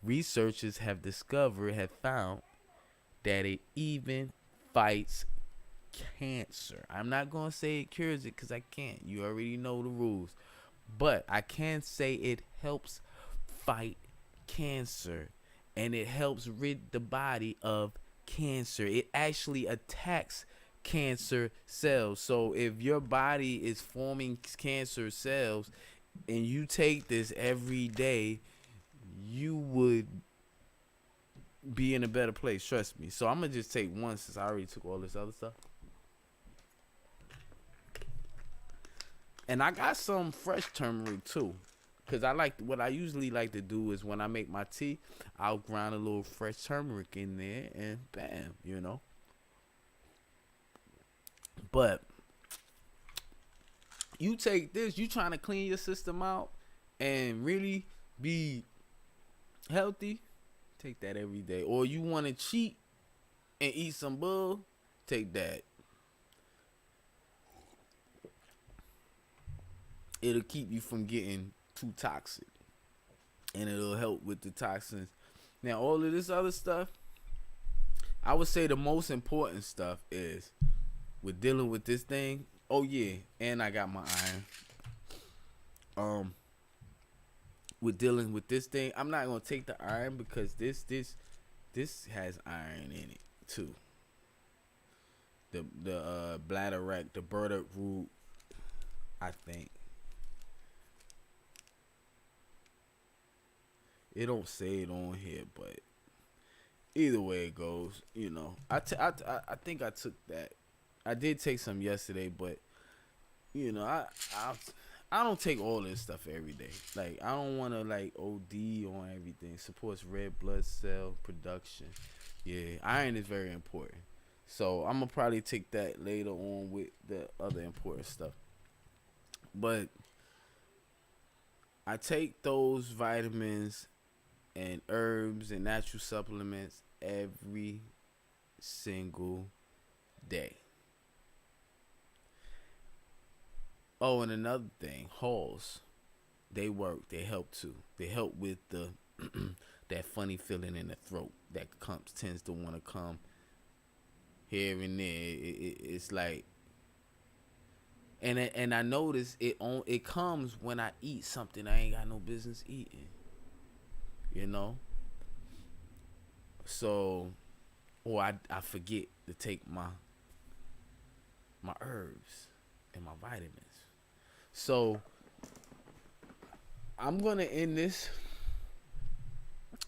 Researchers have found that it even fights cancer. I'm not gonna say it cures it because I can't. You already know the rules. But I can say it helps fight cancer, and it helps rid the body of cancer. It actually attacks cancer cells. So if your body is forming cancer cells and you take this every day, you would be in a better place. Trust me. So I'm gonna just take one since I already took all this other stuff. And I got some fresh turmeric too. Cause what I usually like to do is when I make my tea, I'll grind a little fresh turmeric in there and bam. But you take this, you trying to clean your system out and really be healthy, take that every day. Or you want to cheat and eat some bull, take that. It'll keep you from getting too toxic, and it'll help with the toxins. Now, all of this other stuff, I would say the most important stuff is with dealing with this thing. Oh yeah, and I got my iron. With dealing with this thing, I'm not gonna take the iron because this has iron in it too. The bladderwrack, the burdock root, I think. It don't say it on here, but either way it goes, I think I took that. I did take some yesterday, but I don't take all this stuff every day. Like I don't want to like OD on everything. Supports red blood cell production. Yeah, iron is very important. So I'm gonna probably take that later on with the other important stuff. But I take those vitamins and herbs and natural supplements every single day. Oh, and another thing, halls, they work. They help too. They help with the that funny feeling in the throat that tends to want to come here and there. It's like, and I notice it comes when I eat something I ain't got no business eating. So, or I forget to take my herbs and my vitamins. So I'm gonna end this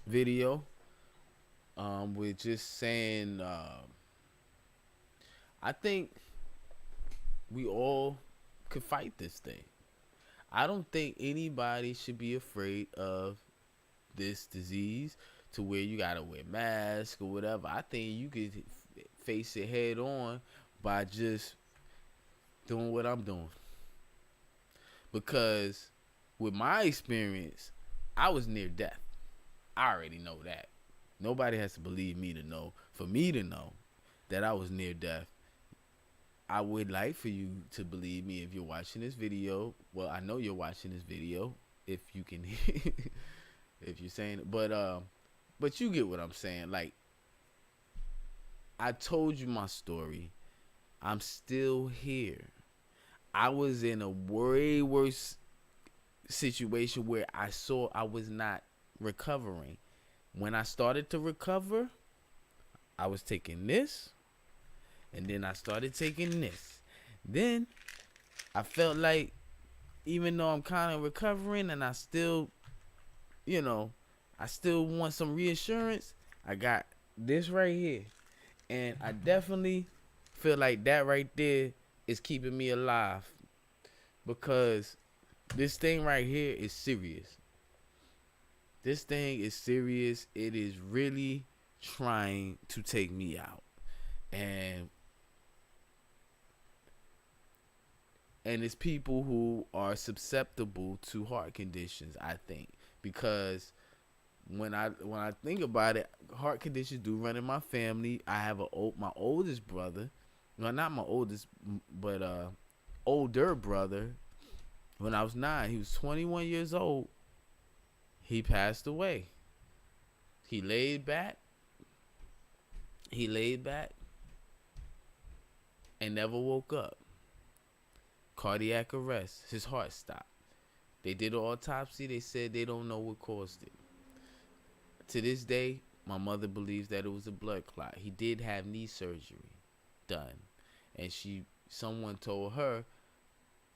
video with just saying I think we all could fight this thing. I don't think anybody should be afraid of this disease to where you gotta wear masks or whatever. I think you could face it head on by just doing what I'm doing. Because with my experience, I was near death. I already know that. Nobody has to believe me to know. For me to know that I was near death, I would like for you to believe me if you're watching this video. Well, I know you're watching this video. If you can if you're saying it. But you get what I'm saying. Like, I told you my story. I'm still here. I was in a way worse situation where I saw I was not recovering. When I started to recover, I was taking this, and then I started taking this. Then I felt like, even though I'm kind of recovering and I still, I still want some reassurance, I got this right here. And I definitely feel like that right there is keeping me alive, because this thing right here is serious. This thing is serious. It is really trying to take me out. And it's people who are susceptible to heart conditions, I think, because when I think about it, heart conditions do run in my family. I have my oldest brother, well, not my oldest, but older brother. When I was 9, he was 21 years old. He passed away. He laid back. And never woke up. Cardiac arrest. His heart stopped. They did an autopsy. They said they don't know what caused it. To this day, my mother believes that it was a blood clot. He did have knee surgery done. And someone told her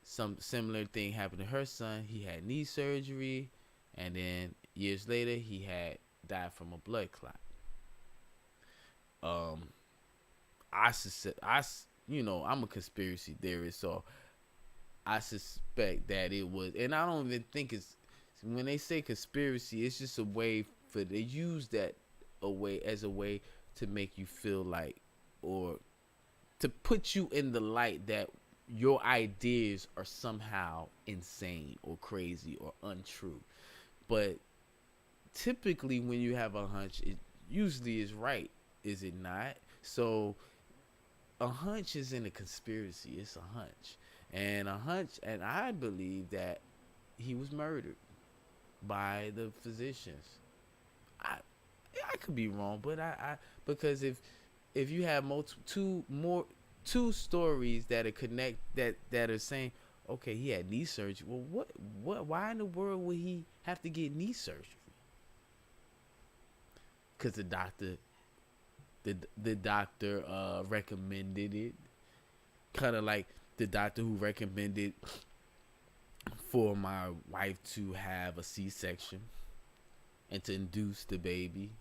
some similar thing happened to her son. He had knee surgery, and then years later he had died from a blood clot. I'm a conspiracy theorist, so I suspect that it was, and I don't even think it's, when they say conspiracy, it's just a way they use that as a way to make you feel like, or to put you in the light that your ideas are somehow insane or crazy or untrue. But typically when you have a hunch, it usually is right, is it not? So a hunch isn't a conspiracy, it's a hunch. And I believe that he was murdered by the physicians. I could be wrong, but I because if you have two stories that are that are saying, okay, he had knee surgery. Well, why in the world would he have to get knee surgery? Because the doctor recommended it, kind of like the doctor who recommended for my wife to have a C-section and to induce the baby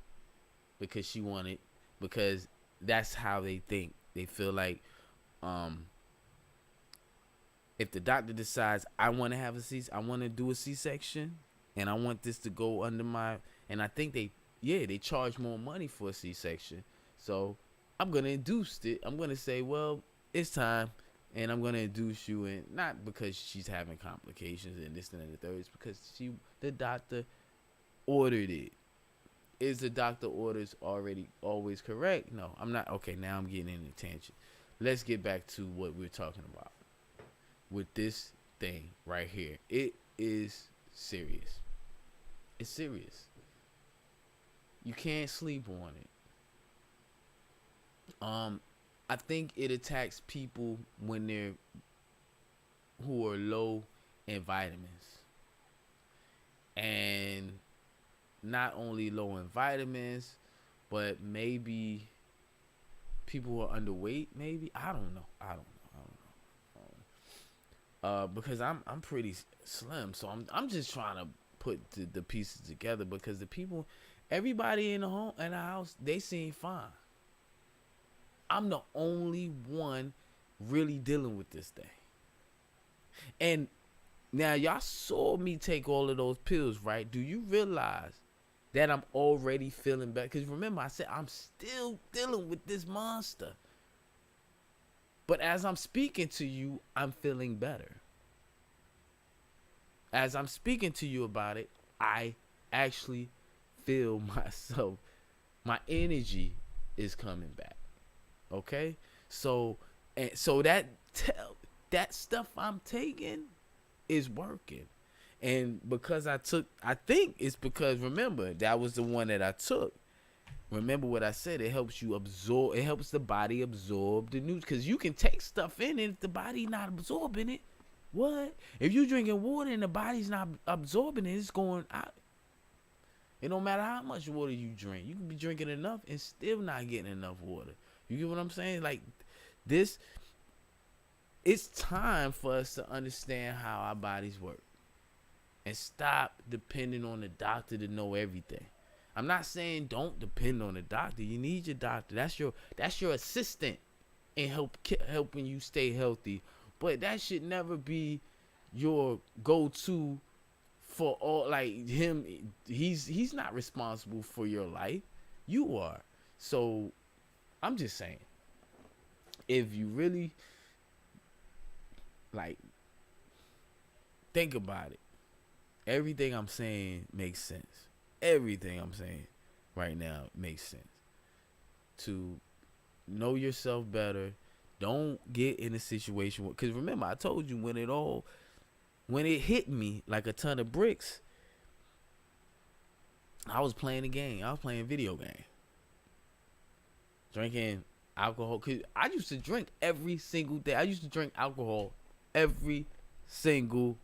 because that's how they think. They feel like if the doctor decides I want to do a C-section and I want this to go under and I think they charge more money for a C-section. So I'm going to induce it. I'm going to say, well, it's time, and I'm going to induce you, and not because she's having complications and this and the third, it's because the doctor ordered it. Is the doctor orders always correct? No, I'm not. Okay, now I'm getting in a tangent. Let's get back to what we're talking about with this thing right here. It is serious. It's serious. You can't sleep on it. I think it attacks people who are low in vitamins. And not only low in vitamins, but maybe people who are underweight, maybe. I don't know. Because I'm pretty slim, so I'm just trying to put the pieces together, because everybody in the house, they seem fine. I'm the only one really dealing with this thing. And now y'all saw me take all of those pills, right? Do you realize that I'm already feeling better? Because remember, I said I'm still dealing with this monster. But as I'm speaking to you, I'm feeling better. As I'm speaking to you about it, I actually feel myself. My energy is coming back. Okay? So that stuff I'm taking is working. And because I think it's because, remember, that was the one that I took. Remember what I said, it helps you absorb, it helps the body absorb the nutrients. Because you can take stuff in and if the body not absorbing it, what? If you drinking water and the body's not absorbing it, it's going out. It don't matter how much water you drink. You can be drinking enough and still not getting enough water. You get what I'm saying? Like this, it's time for us to understand how our bodies work and stop depending on the doctor to know everything. I'm not saying don't depend on the doctor. You need your doctor. That's your assistant in helping you stay healthy. But that should never be your go-to for all. Like him, he's not responsible for your life. You are. So I'm just saying, if you really like think about it, everything I'm saying makes sense. Everything I'm saying right now makes sense. To know yourself better. Don't get in a situation because remember, I told you when it hit me like a ton of bricks, I was playing a game. I was playing a video game. Drinking alcohol. Cause I used to drink every single day. I used to drink alcohol every single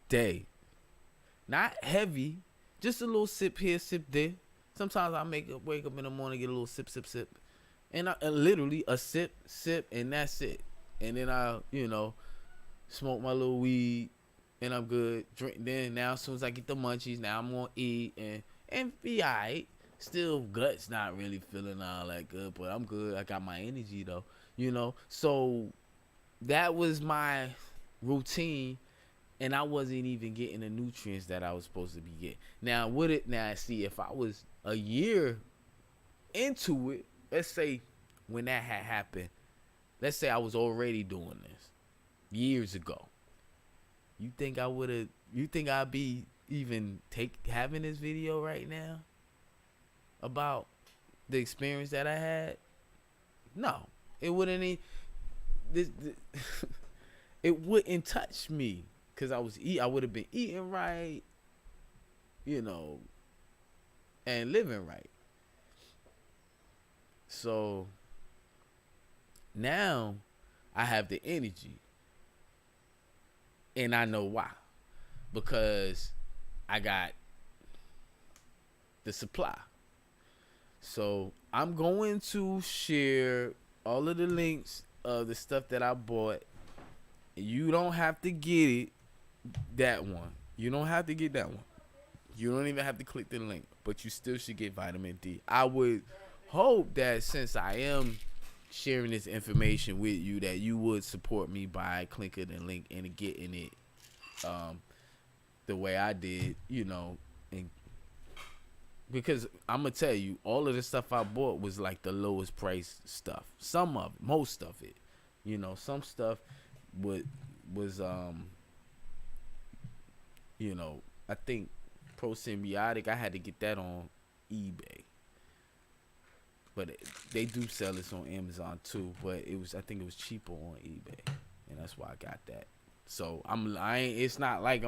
day. Not heavy. Just a little sip here, sip there. Sometimes I wake up in the morning, get a little sip. And I literally a sip, and that's it. And then I, smoke my little weed, and I'm good. Drink. Then now, as soon as I get the munchies, now I'm gonna eat and be alright. Still, guts not really feeling all that good, but I'm good. I got my energy though, So that was my routine, and I wasn't even getting the nutrients that I was supposed to be getting. Now, see, if I was a year into it, let's say when that had happened, let's say I was already doing this years ago. You think I'd be even having this video right now about the experience that I had? No, it wouldn't. It wouldn't touch me because I would have been eating right, and living right. So now I have the energy, and I know why, because I got the supply. So I'm going to share all of the links of the stuff that I bought. You don't have to get that one. You don't have to get that one. You don't even have to click the link, but you still should get vitamin D. I would hope that since I am sharing this information with you, that you would support me by clicking the link and getting it the way I did, and because I'm gonna tell you, all of the stuff I bought was like the lowest price stuff. Some of it, most of it, some stuff was I think Pro Symbiotic, I had to get that on eBay. But they do sell this on Amazon too. But I think it was cheaper on eBay, and that's why I got that. So it's not like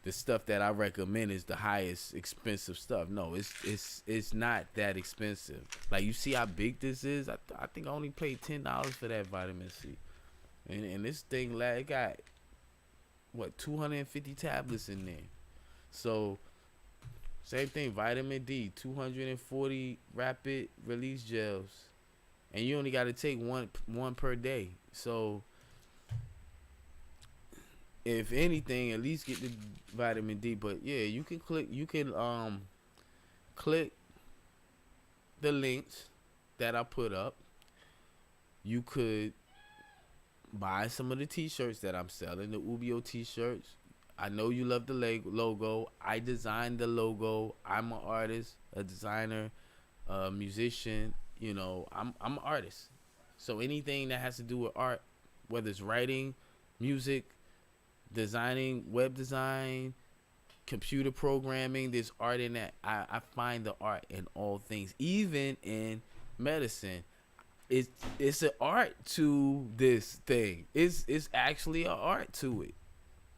the stuff that I recommend is the highest expensive stuff. No, it's not that expensive. Like, you see how big this is? I think I only paid $10 for that vitamin C, and this thing it got 250 tablets in there. So same thing, vitamin D, 240 rapid release gels, and you only got to take one per day. So if anything, at least get the vitamin D. But yeah, you can click the links that I put up. You could buy some of the t-shirts that I'm selling, the Ubio t-shirts. I know you love the logo. I designed the logo. I'm an artist, a designer, a musician. I'm an artist. So anything that has to do with art, whether it's writing, music, designing, web design, computer programming, there's art in that. I find the art in all things, even in medicine. It's an art to this thing. It's actually an art to it.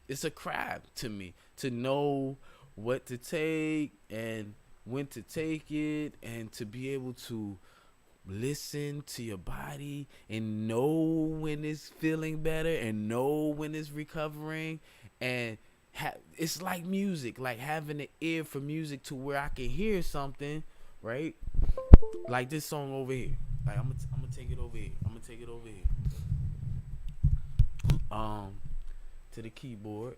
it's a crap to me to know what to take and when to take it, and to be able to listen to your body and know when it's feeling better and know when it's recovering. And it's like music, like having an ear for music to where I can hear something, right? Like this song over here. Like I'm gonna take it over here. I'm gonna take it over here. Um, to the keyboard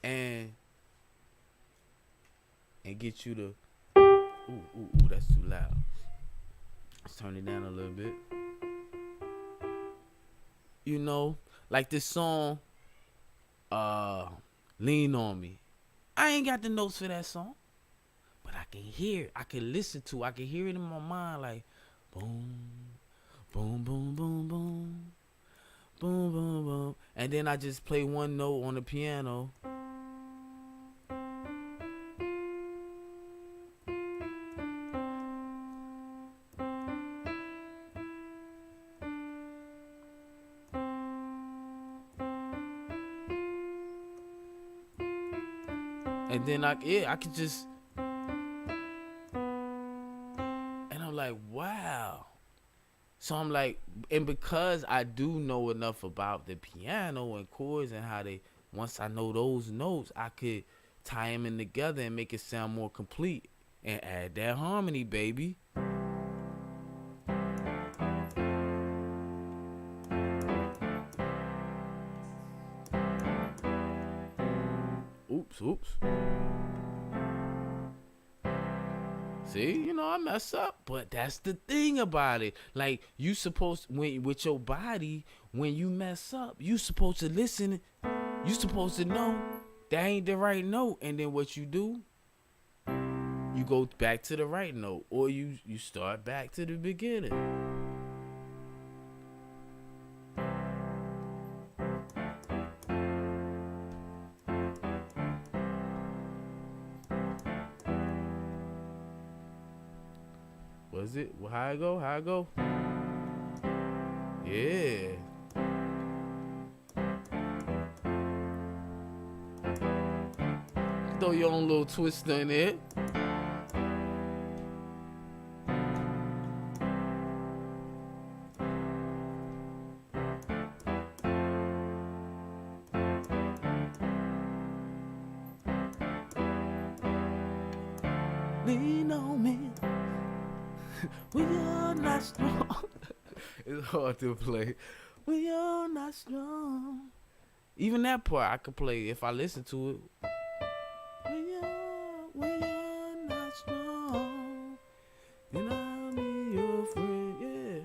and get you to. Ooh, that's too loud. Let's turn it down a little bit. You know, like this song, Lean on Me. I ain't got the notes for that song, but I can hear it. I can listen to it. I can hear it in my mind like boom, boom, boom, boom, boom, boom, boom, boom. And then I just play one note on the piano. And then I could just, and I'm like, wow. So I'm like, and because I do know enough about the piano and chords and how they, once I know those notes, I could tie them in together and make it sound more complete and add that harmony, baby. Oops. See, you know, I mess up, but that's the thing about it. Like, you supposed, when with your body, when you mess up, you supposed to listen. You supposed to know that ain't the right note, and then what you do, you go back to the right note, or you start back to the beginning. Was it? How I go? How I go? Yeah. Throw your own little twist in there. Lean on me when you're not strong. It's hard to play when you're not strong. Even that part I could play if I listen to it. When you're not strong, and I'll be your friend. Yeah.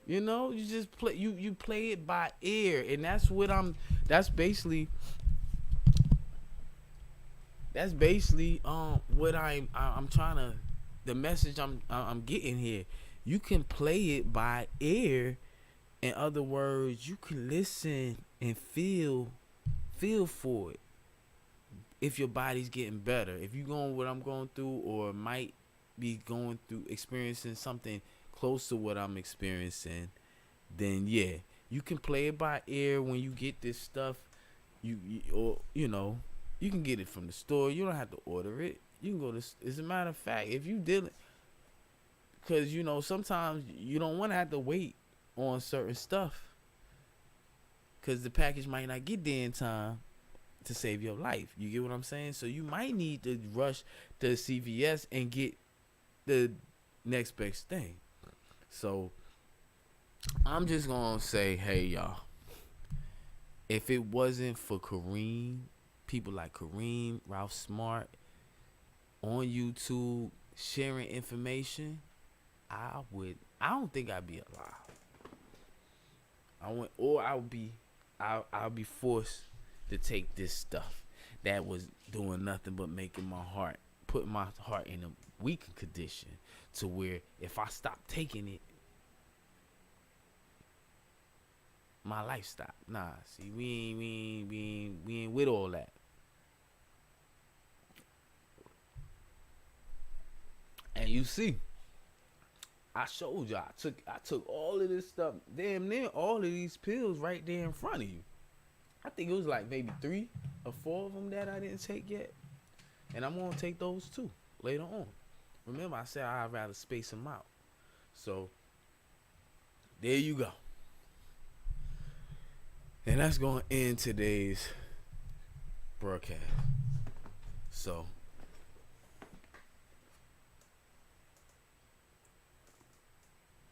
You know, you just play. You play it by ear, and that's what I'm. That's basically. What I'm trying to. The message I'm getting here. You can play it by ear. In other words, you can listen and feel for it. If your body's getting better, if you going what I'm going through, or might be going through experiencing something close to what I'm experiencing, then yeah, you can play it by ear when you get this stuff. Or you know, you can get it from the store. You don't have to order it. You can go to. As a matter of fact, if you dealing, because you know sometimes you don't want to have to wait on certain stuff, because the package might not get there in time to save your life. You get what I'm saying? So you might need to rush to CVS and get the next best thing. So I'm just gonna say, hey y'all, if it wasn't for Kareem, people like Kareem, Ralph Smart on YouTube sharing information, I don't think I'd be alive. I'll be forced to take this stuff that was doing nothing but making putting my heart in a weakened condition, to where if I stop taking it, my life stop. Nah, see, we ain't with all that. you see, I showed you. I took all of this stuff, damn near all of these pills right there in front of you. I think it was like maybe 3 or 4 of them that I didn't take yet, and I'm gonna take those too later on. Remember, I said I'd rather space them out. So there you go. And that's gonna end today's broadcast. So